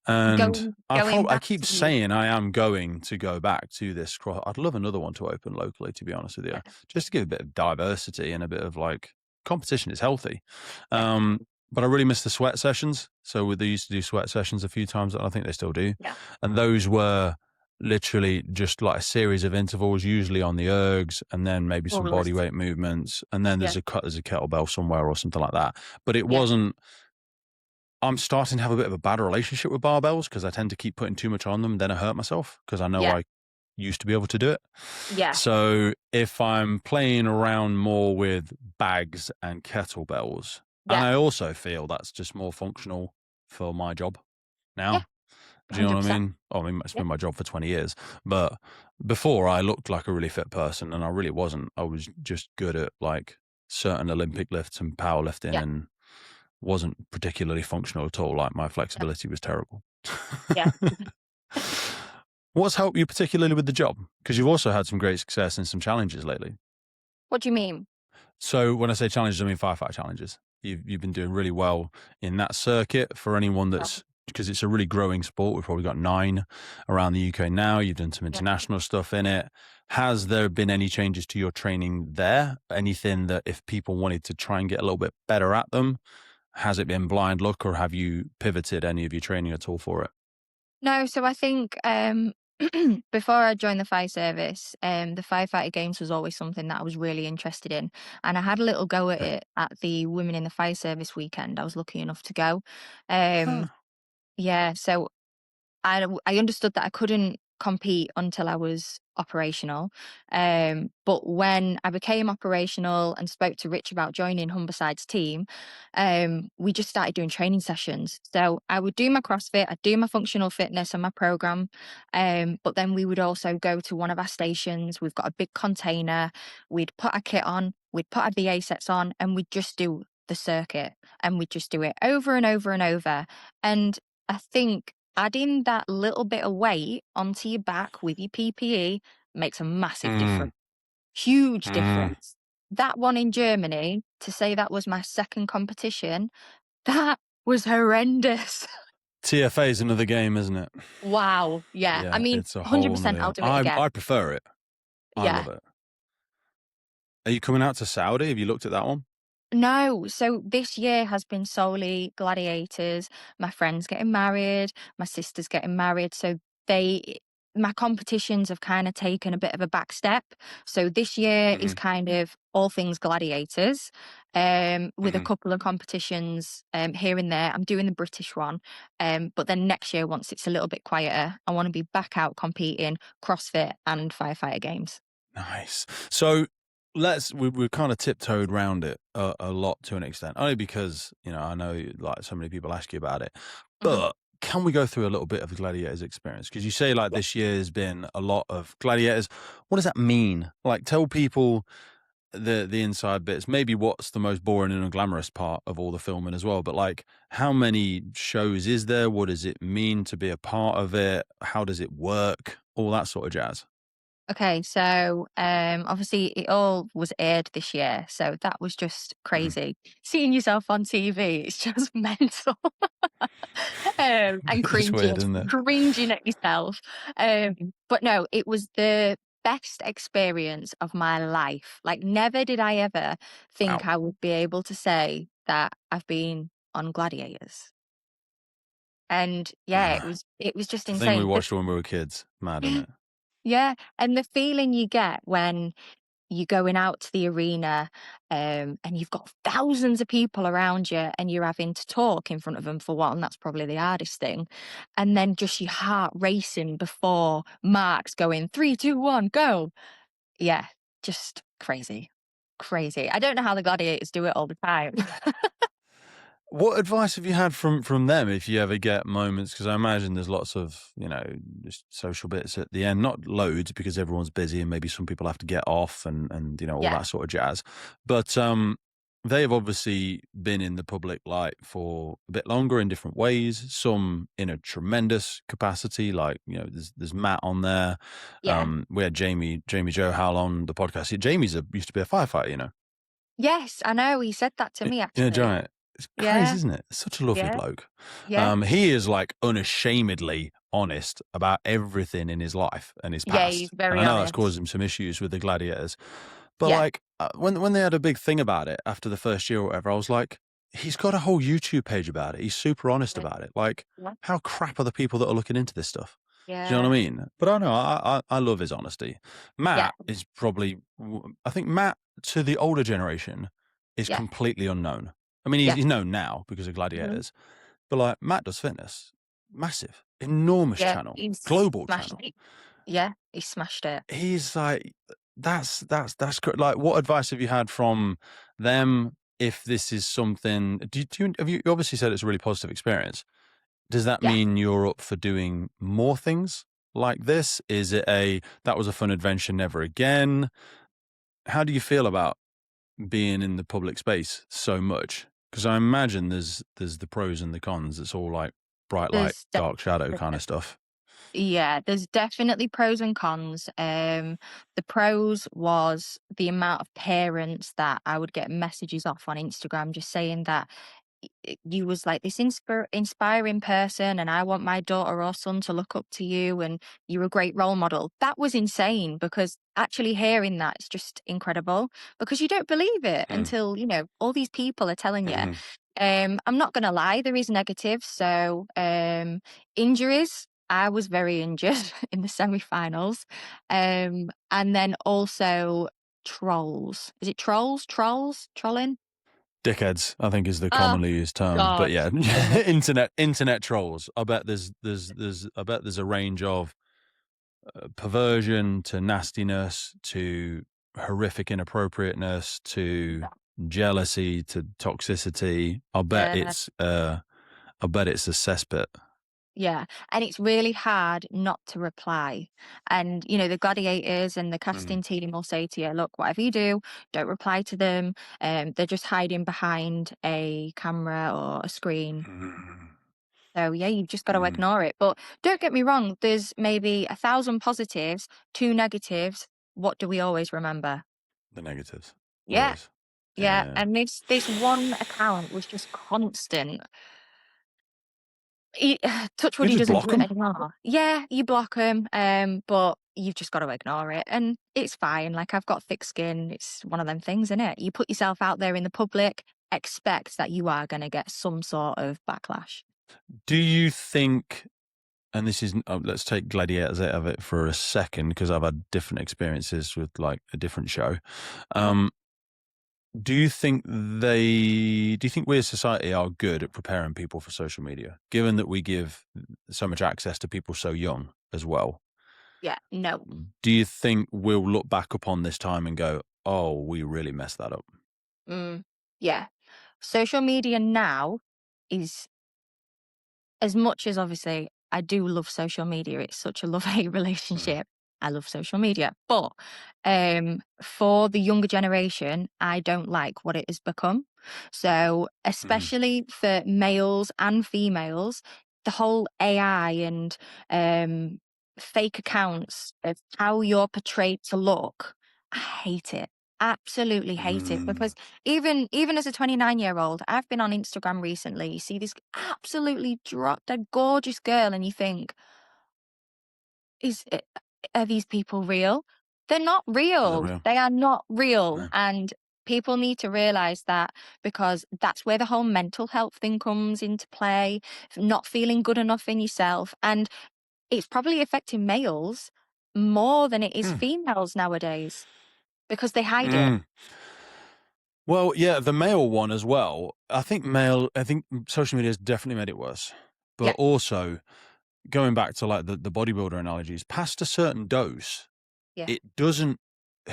And Going I back keep to saying I am going to go back to this cross. I'd love another one to open locally, to be honest with you, yeah. just to give a bit of diversity and a bit of, like, competition is healthy. Yeah. Um, but I really miss the sweat sessions. So they used to do sweat sessions a few times, and I think they still do. Yeah. And those were literally just like a series of intervals, usually on the ergs, and then maybe some body Flawless. weight movements, and then Yeah. there's a kettlebell somewhere or something like that. But it Yeah. wasn't. I'm starting to have a bit of a bad relationship with barbells because I tend to keep putting too much on them, and then I hurt myself because I know Yeah. I used to be able to do it. Yeah. So if I'm playing around more with bags and kettlebells, and Yeah. I also feel that's just more functional for my job Yeah. now. Do you know what I 100%. mean? I mean, it's Yeah. been my job for 20 years, but before I looked like a really fit person and I really wasn't. I was just good at, like, certain Olympic lifts and powerlifting Yeah. and wasn't particularly functional at all. Like, my Yeah. flexibility was terrible. Yeah. What's helped you particularly with the job? Because you've also had some great success and some challenges lately. What do you mean? So when I say challenges, I mean firefight challenges. You've been doing really well in that circuit. For anyone Yeah. that's, because it's a really growing sport. We've probably got 9 around the UK now. You've done some Yeah. international stuff in it. Has there been any changes to your training there? Anything that, if people wanted to try and get a little bit better at them, has it been blind luck, or have you pivoted any of your training at all for it? No, so I think, before I joined the fire service, the firefighter games was always something that I was really interested in, and I had a little go at Okay. it at the Women in the Fire Service weekend. I was lucky enough to go. Um, Ah. yeah, so I understood that I couldn't compete until I was operational. But when I became operational and spoke to Rich about joining Humberside's team, we just started doing training sessions. So I would do my CrossFit, I'd do my functional fitness and my program. But then we would also go to one of our stations. We've got a big container. We'd put our kit on, we'd put our BA sets on, and we'd just do the circuit, and we'd just do it over and over and over. And I think adding that little bit of weight onto your back with your PPE makes a massive Mm, difference. Huge mm. difference. That one in Germany, to say that was my second competition, that was horrendous. TFA is another game, isn't it? Wow. Yeah. I Yeah, mean, it's a whole 100% another I'll game. do it I again. prefer it. I Yeah. love it. Are you coming out to Saudi? Have you looked at that one? No, so this year has been solely gladiators. My friend's getting married, my sister's getting married, so they my competitions have kind of taken a bit of a back step. So this year is Mhm, kind of all things gladiators, with a mhm. couple of competitions here and there. I'm doing the British one, but then next year, once it's a little bit quieter, I want to be back out competing CrossFit and firefighter games. Nice. So we've kind of tiptoed around it a lot to an extent, only because I know like so many people ask you about it. Hmm. But can we go through a little bit of the gladiators experience? Because you say like Yeah. this year has been a lot of gladiators. What does that mean? Like tell people the inside bits. Maybe what's the most boring and unglamorous part of all the filming as well. But like, how many shows is there? What does it mean to be a part of it? How does it work? All that sort of jazz. Okay, so obviously it all was aired this year, so that was just Mhm. crazy. Seeing yourself on TV, it's just mental. And It's cringing, weird, isn't it? cringing at yourself. But no, it was the best experience of my life. Like, never did I ever think Wow. I would be able to say that I've been on Gladiators. And yeah, Yeah. it was just The thing we insane. watched when we were kids. Mad, isn't it? Yeah, and the feeling you get when you're going out to the arena, and you've got thousands of people around you and you're having to talk in front of them for one, that's probably the hardest thing. And then just your heart racing before marks going 3, 2, 1, go. Yeah, just crazy. Crazy. I don't know how the gladiators do it all the time. What advice have you had from them if you ever get moments? Because I imagine there's lots of just social bits at the end, not loads because everyone's busy and maybe some people have to get off and all Yeah, that sort of jazz. But they have obviously been in the public light for a bit longer in different ways. Some in a tremendous capacity, like there's Matt on there. yeah. We had Jamie Joe Howell on the podcast. Jamie's used to be a firefighter, Yes, I know. He said that to me actually. Giant. It's crazy, Yeah, isn't it? Such a lovely yeah, bloke. yeah. He is like unashamedly honest about everything in his life and his Yeah, he's past. And I very know that's caused honest. him some issues with the gladiators. But Yeah, like when they had a big thing about it after the first year or whatever, I was like, he's got a whole YouTube page about it. He's super honest yeah, about it. Like, yeah. how crap are the people that are looking into this stuff? Do you know Yeah. what I mean? But I know I love his honesty. Yeah, Matt is probably I think Matt to the older generation is yeah, completely unknown. I mean, yeah, he's known now because of mhm, Gladiators, but like Matt does fitness, massive, enormous yeah, channel, he's global smashed channel. it. Yeah, he smashed it. He's like, that's good. Like, what advice have you had from them? If this is something, have you obviously said it's a really positive experience? Does that Yeah, mean you're up for doing more things like this? Is it that was a fun adventure, never again? How do you feel about being in the public space so much? Because I imagine there's the pros and the cons. It's all like bright light, there's dark shadow de kind of stuff. yeah, there's definitely pros and cons. The pros was the amount of parents that I would get messages off on Instagram just saying that you was like this inspiring person and I want my daughter or son to look up to you and you're a great role model. That was insane because actually hearing that is just incredible because you don't believe it Mm. until, all these people are telling you. Hmm. I'm not gonna lie, there is negatives. So injuries. I was very injured in the semi-finals. And then also trolls. Is it trolls? Trolls? Trolling? Dickheads, I think, is the Oh commonly used term. But God. yeah, Famous. internet trolls. I bet I bet there's a range of perversion to nastiness to horrific inappropriateness to jealousy to toxicity. Yeah. I bet it's a cesspit. Yeah, and it's really hard not to reply. And, the gladiators and the Mhm. casting team will say to you, look, whatever you do, don't reply to them. They're just hiding behind a camera or a screen. Mhm. So, yeah, you've just got to Mhm. ignore it. But don't get me wrong, there's maybe 1,000 positives, two negatives. What do we always remember? The negatives, Yeah, always. yeah. Yeah. And this one account was just constant. He touch wood, You he just doesn't block do it them. anymore. Yeah, you block 'em, but you've just gotta ignore it, and it's fine. Like, I've got thick skin. It's one of them things, innit? You put yourself out there in the public, expect that you are gonna get some sort of backlash. Do you think, and this is, let's take Gladiators out of it for a second because I've had different experiences with like a different show. Uh-huh. Um, do you think we as society are good at preparing people for social media, given that we give so much access to people so young as well? Yeah, no. Do you think we'll look back upon this time and go, oh, we really messed that up? Mm, yeah. Social media now is as much as obviously I do love social media, it's such a love-hate Mm, relationship. I love social media. But for the younger generation, I don't like what it has become. So, mhm, especially for males and females, the whole AI and um, fake accounts of how you're portrayed to look, I hate it. Absolutely hate it mm, because even as a 29-year-old, I've been on Instagram recently. You see this absolutely drop dead gorgeous girl, and you think, is it, are these people real? They're not is it real. real? They are not real. No. And people need to realize that because that's where the whole mental health thing comes into play, not feeling good enough in yourself. And it's probably affecting males more than it is Mm, females nowadays because they hide it. mm. Well, yeah, the male one as well. I think social media has definitely made it worse. But Yeah, also, going back to like the bodybuilder analogies, past a certain dose, yeah, it doesn't,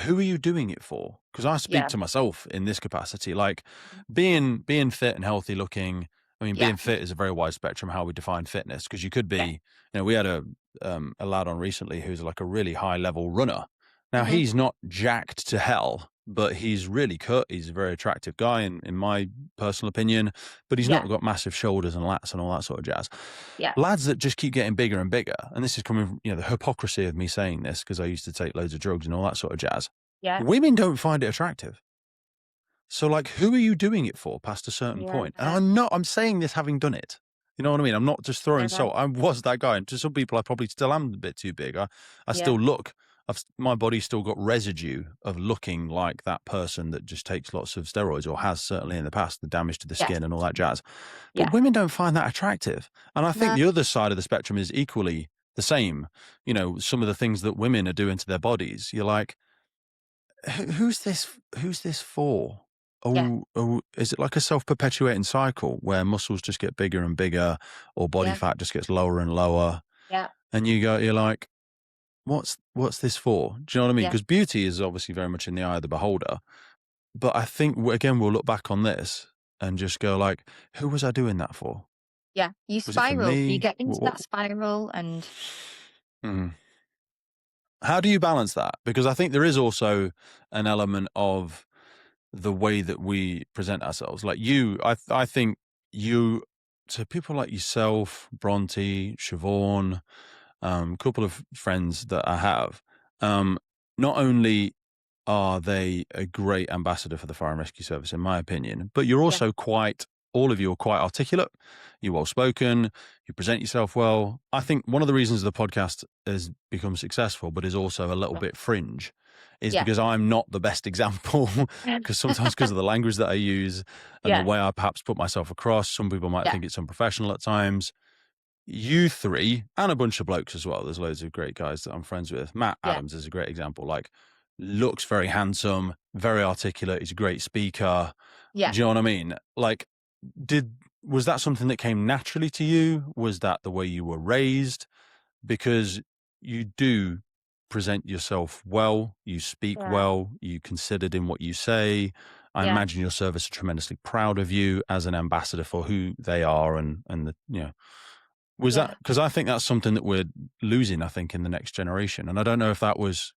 who are you doing it for? Because I speak yeah, to myself in this capacity, like mhm, being fit and healthy looking. I mean, yeah, being fit is a very wide spectrum how we define fitness. Because you could yeah, be, we had a lad on recently who's like a really high level runner. Now hmm, he's not jacked to hell, but he's really cut. He's a very attractive guy in my personal opinion, but he's yeah, not got massive shoulders and lats and all that sort of jazz. yeah, Lads that just keep getting bigger and bigger, and this is coming from, the hypocrisy of me saying this because I used to take loads of drugs and all that sort of jazz. yeah, Women don't find it attractive. So, like, who are you doing it for past a certain yeah, point? And I'm saying this having done it. You know what I mean? I'm not just throwing yeah, salt. I was that guy. And to some people, I probably still am a bit too big. I yeah, still look, my body's still got residue of looking like that person that just takes lots of steroids or has certainly in the past, the damage to the yes, skin and all that jazz. But yeah, women don't find that attractive. And I think no, the other side of the spectrum is equally the same. Some of the things that women are doing to their bodies, you're like, who's this? Who's this for? yeah, Oh, is it like a self-perpetuating cycle where muscles just get bigger and bigger, or body yeah, fat just gets lower and lower? yeah, And you're like, what's this for? Do you know what I mean? yeah, Because beauty is obviously very much in the eye of the beholder. But I think again, we'll look back on this and just go like, who was I doing that for? yeah. You Was it for spiral. You me? get into that spiral, and Mhm. How do you balance that? Because I think there is also an element of the way that we present ourselves. Like I think you, to people like yourself, Bronte, Siobhan, couple of friends that I have, um, not only are they a great ambassador for the fire and rescue service, in my opinion, but you're yeah, also all of you are quite articulate, you're well spoken, you present yourself well. I think one of the reasons the podcast has become successful, but is also a little yeah, bit fringe, is yeah, because I'm not the best example. Because sometimes, because of the language that I use and the yeah, way I perhaps put myself across, some people might yeah, think it's unprofessional at times. You three and a bunch of blokes as well. There's loads of great guys that I'm friends with. Matt yeah, Adams is a great example. Like, looks very handsome, very articulate. He's a great speaker. yeah, Do you know what I mean? Like, did was that something that came naturally to you? Was that the way you were raised? Because you do present yourself well, you speak yeah, well, you considered in what you say. I yeah, imagine your service are tremendously proud of you as an ambassador for who they are and the was that yeah. because I think that's something that we're losing, I think, in the next generation. And I don't know if that was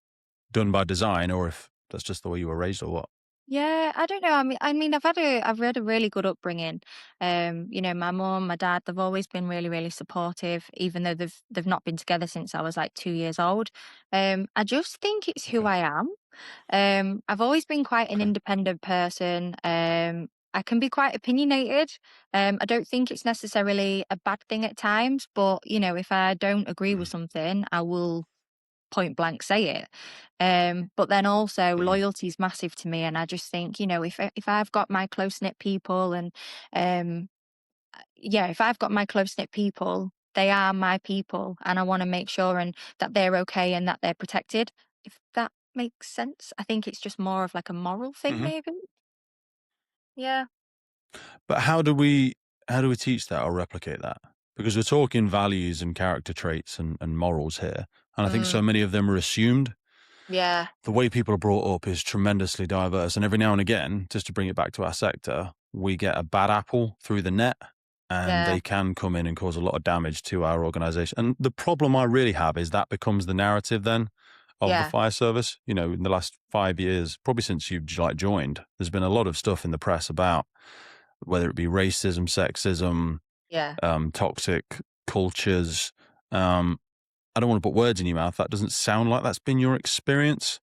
done by design or if that's just the way you were raised or what. Yeah, I don't know. I've had a really good upbringing. My mum, my dad, they've always been really, really supportive, even though they've not been together since I was like 2 years old. I just think it's who Okay. I am. I've always been quite an Okay. independent person. I can be quite opinionated. I don't think it's necessarily a bad thing at times, but if I don't agree with Mm, something, I will point blank say it. But then also mhm, loyalty is massive to me, and I just think, if I've got my close knit people, and um, yeah, if I've got my close knit people, they are my people, and I want to make sure and that they're okay and that they're protected. If that makes sense, I think it's just more of like a moral thing, mhm. maybe. Yeah. But how do we teach that or replicate that? Because we're talking values and character traits and morals here, and I think Mm, so many of them are assumed. yeah. The way people are brought up is tremendously diverse, and every now and again, just to bring it back to our sector, we get a bad apple through the net, and Yeah. they can come in and cause a lot of damage to our organisation. And the problem I really have is that becomes the narrative then of the Yeah. fire service. In the last 5 years, probably since you've joined, there's been a lot of stuff in the press about whether it be racism, sexism, Yeah. toxic cultures. Um, I don't want to put words in your mouth. That doesn't sound like that's been your experience.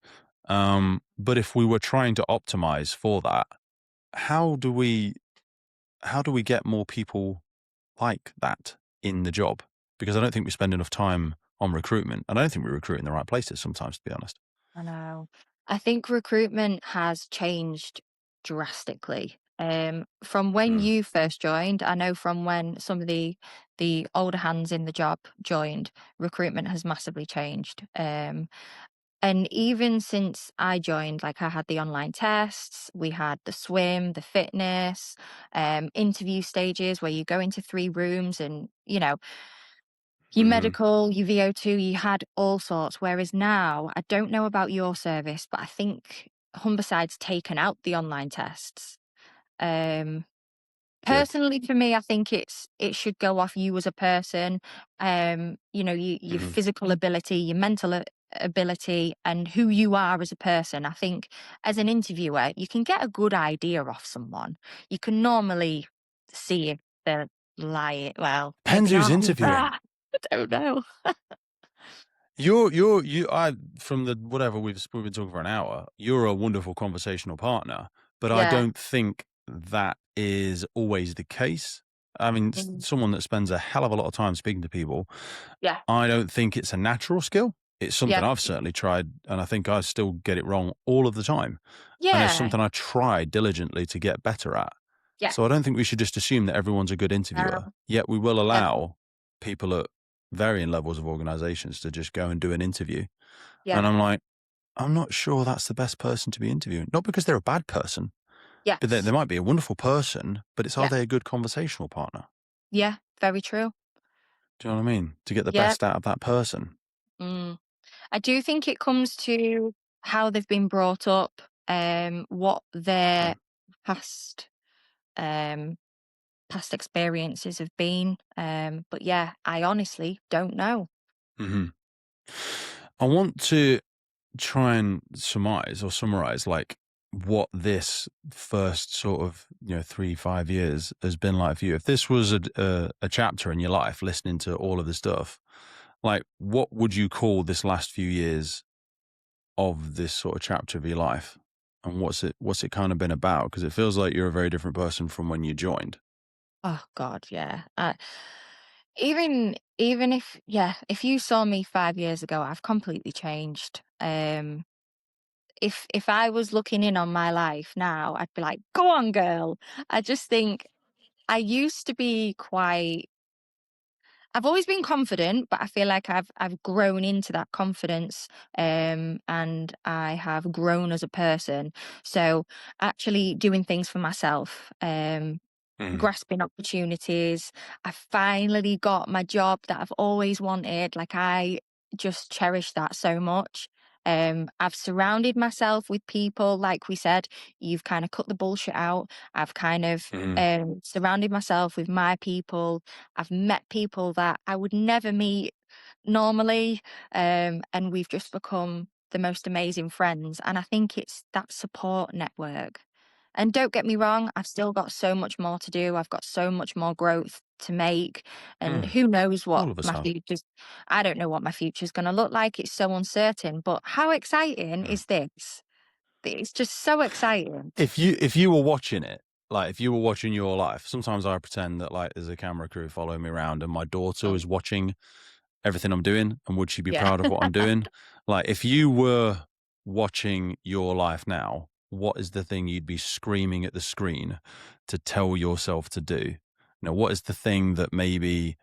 But if we were trying to optimize for that, how do we how do we get more people like that in the job? Because I don't think we spend enough time on recruitment. And I don't think we recruit in the right places sometimes, to be honest. I know. I think recruitment has changed drastically. From when Mm, you first joined, I know from when some of the older hands in the job joined, recruitment has massively changed. And even since I joined, like I had the online tests, we had the swim, the fitness, interview stages where you go into 3 rooms and your hmm medical, your VO2, you had all sorts. Whereas now, I don't know about your service, but I think Humberside's taken out the online tests. Um, Good. Personally, for me, I think it should go off you as a person, your Hmm physical ability, your mental ability, and who you are as a person. I think as an interviewer, you can get a good idea off someone. You can normally see if they're lying. Well, Depends maybe who's not. interviewing. Ah, I don't know. I from the whatever we've been talking for an hour. You're a wonderful conversational partner, but I Yeah. don't think that is always the case. I mean, Mm. someone that spends a hell of a lot of time speaking to people, Yeah. I don't think it's a natural skill. It's something Yeah. I've certainly tried, and I think I still get it wrong all of the time. And it's Yeah. something I try diligently to get better at. Yeah. So I don't think we should just assume that everyone's a good interviewer. Um, Yet we will yeah. allow people at varying levels of organizations to just go and do an interview. Yeah. And I'm like, I'm not sure that's the best person to be interviewing. Not because they're a bad person, but they Yes. might be a wonderful person, but it's are Yeah. they a good conversational partner? Yeah. Very true. Do you know what I mean? To get the Yeah. best out of that person. Mm. I do think it comes to how they've been brought up, what their past um past experiences have been. But yeah, I honestly don't know. Mm-hmm. I want to try and surmise or summarize like what this first sort of 3-5 years has been like for you. If this was a chapter in your life, listening to all of the stuff, like what would you call this last few years of this sort of chapter of your life? And what's it kind of been about? Because it feels like you're a very different person from when you joined. Oh God, yeah. Even if you saw me 5 years ago, I've completely changed. If I was looking in on my life now, I'd be like, "Go on, girl." I just think I used to be quite. I've always been confident, but I feel like I've grown into that confidence, and I have grown as a person. So actually doing things for myself, Mm, grasping opportunities. I finally got my job that I've always wanted. Like I just cherish that so much. I've surrounded myself with people, like we said, you've kind of cut the bullshit out. I've kind of mm, surrounded myself with my people. I've met people that I would never meet normally. And we've just become the most amazing friends. And I think it's that support network. And don't get me wrong, I've still got so much more to do. I've got so much more growth to make. And mm. who knows what All of us my have. future's, I don't know what my future's going to look like. It's so uncertain. But how exciting Mm. is this? It's just so exciting. If you were watching it, like if you were watching your life, sometimes I pretend that like there's a camera crew following me around and my daughter is Oh, watching everything I'm doing and would she be yeah. proud of what I'm doing? Like if you were watching your life now, what is the thing you'd be screaming at the screen to tell yourself to do? What is the thing that maybe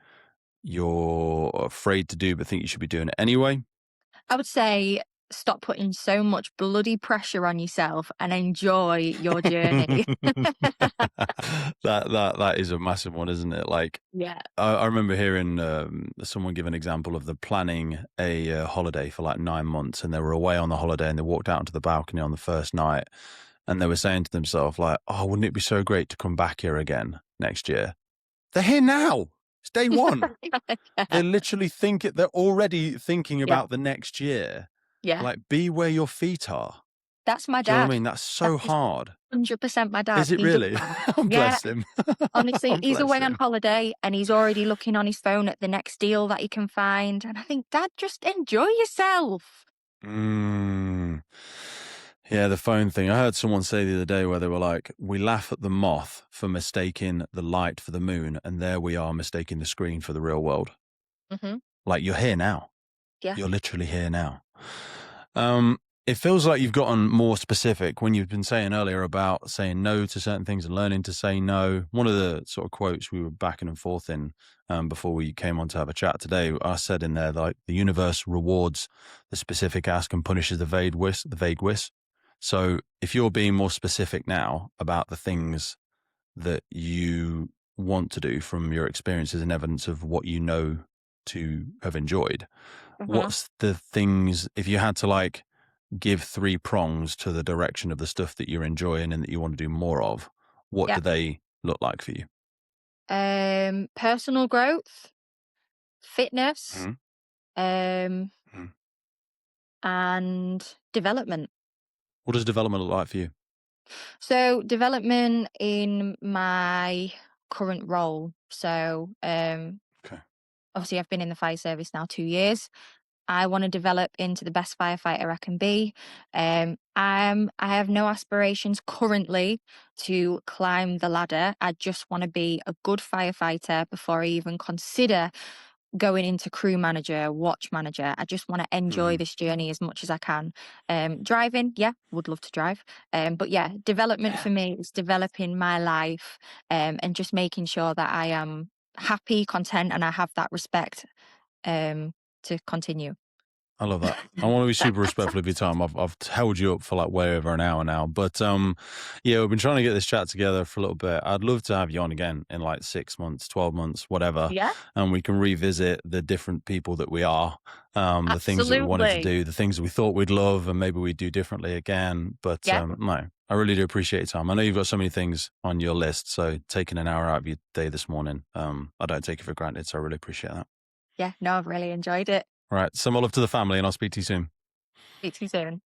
you're afraid to do but think you should be doing it anyway? I would say stop putting so much bloody pressure on yourself and enjoy your journey. That is a massive one, isn't it? Like Yeah. I remember hearing someone give an example of the planning a holiday for like 9 months, and they were away on the holiday, and they walked out onto the balcony on the first night, and they were saying to themselves like, "Oh, wouldn't it be so great to come back here again next year?" They're here now. It's day one. Yeah. They literally think it. They're already thinking Yeah. about the next year. Yeah. Like, be where your feet are. That's my Do you know what I dad. mean? That's That so is hard. 100% my dad. Is it He does really? that. Oh, Yeah. bless him. Honestly, Oh, he's bless away on him. holiday and he's already looking on his phone at the next deal that he can find. And I think, Dad, just enjoy yourself. Mm. Yeah, the phone thing. I heard someone say the other day where they were like, we laugh at the moth for mistaking the light for the moon, and there we are mistaking the screen for the real world. Hmm. Like, you're here now. Yeah. You're literally here now. Um, it feels like you've gotten more specific when you've been saying earlier about saying no to certain things and learning to say no. One of the sort of quotes we were backing and forth in before we came on to have a chat today, I said in there, like, the universe rewards the specific ask and punishes the vague wish, the vague wish. So if you're being more specific now about the things that you want to do from your experiences and evidence of what you know to have enjoyed, Hmm. what's the things, if you had to like give three prongs to the direction of the stuff that you're enjoying and that you want to do more of, what Yeah. do they look like for you? Personal growth, fitness, Mhm, um, mhm. and development. What does development look like for you? So development in my current role. So Okay. obviously I've been in the fire service now 2 years. I want to develop into the best firefighter I can be. I have no aspirations currently to climb the ladder. I just want to be a good firefighter before I even consider going into crew manager, watch manager. I just want to enjoy Mhm. this journey as much as I can. Driving, yeah, would love to drive. But yeah, development Yeah. for me is developing my life and just making sure that I am happy, content, and I have that respect to continue. I love that. I want to be super respectful of your time. I've held you up for like way over an hour now, but yeah, we've been trying to get this chat together for a little bit. I'd love to have you on again in like 6 months, 12 months, whatever, Yeah, and we can revisit the different people that we are, the things that we wanted to absolutely. do, the things we thought we'd love, and maybe we'd do differently again. But Yeah, no, I really do appreciate your time. I know you've got so many things on your list, so taking an hour out of your day this morning, I don't take it for granted. So I really appreciate that. yeah. No, I've really enjoyed it. All right, some more love to the family, and I'll speak to you soon. Speak to you soon.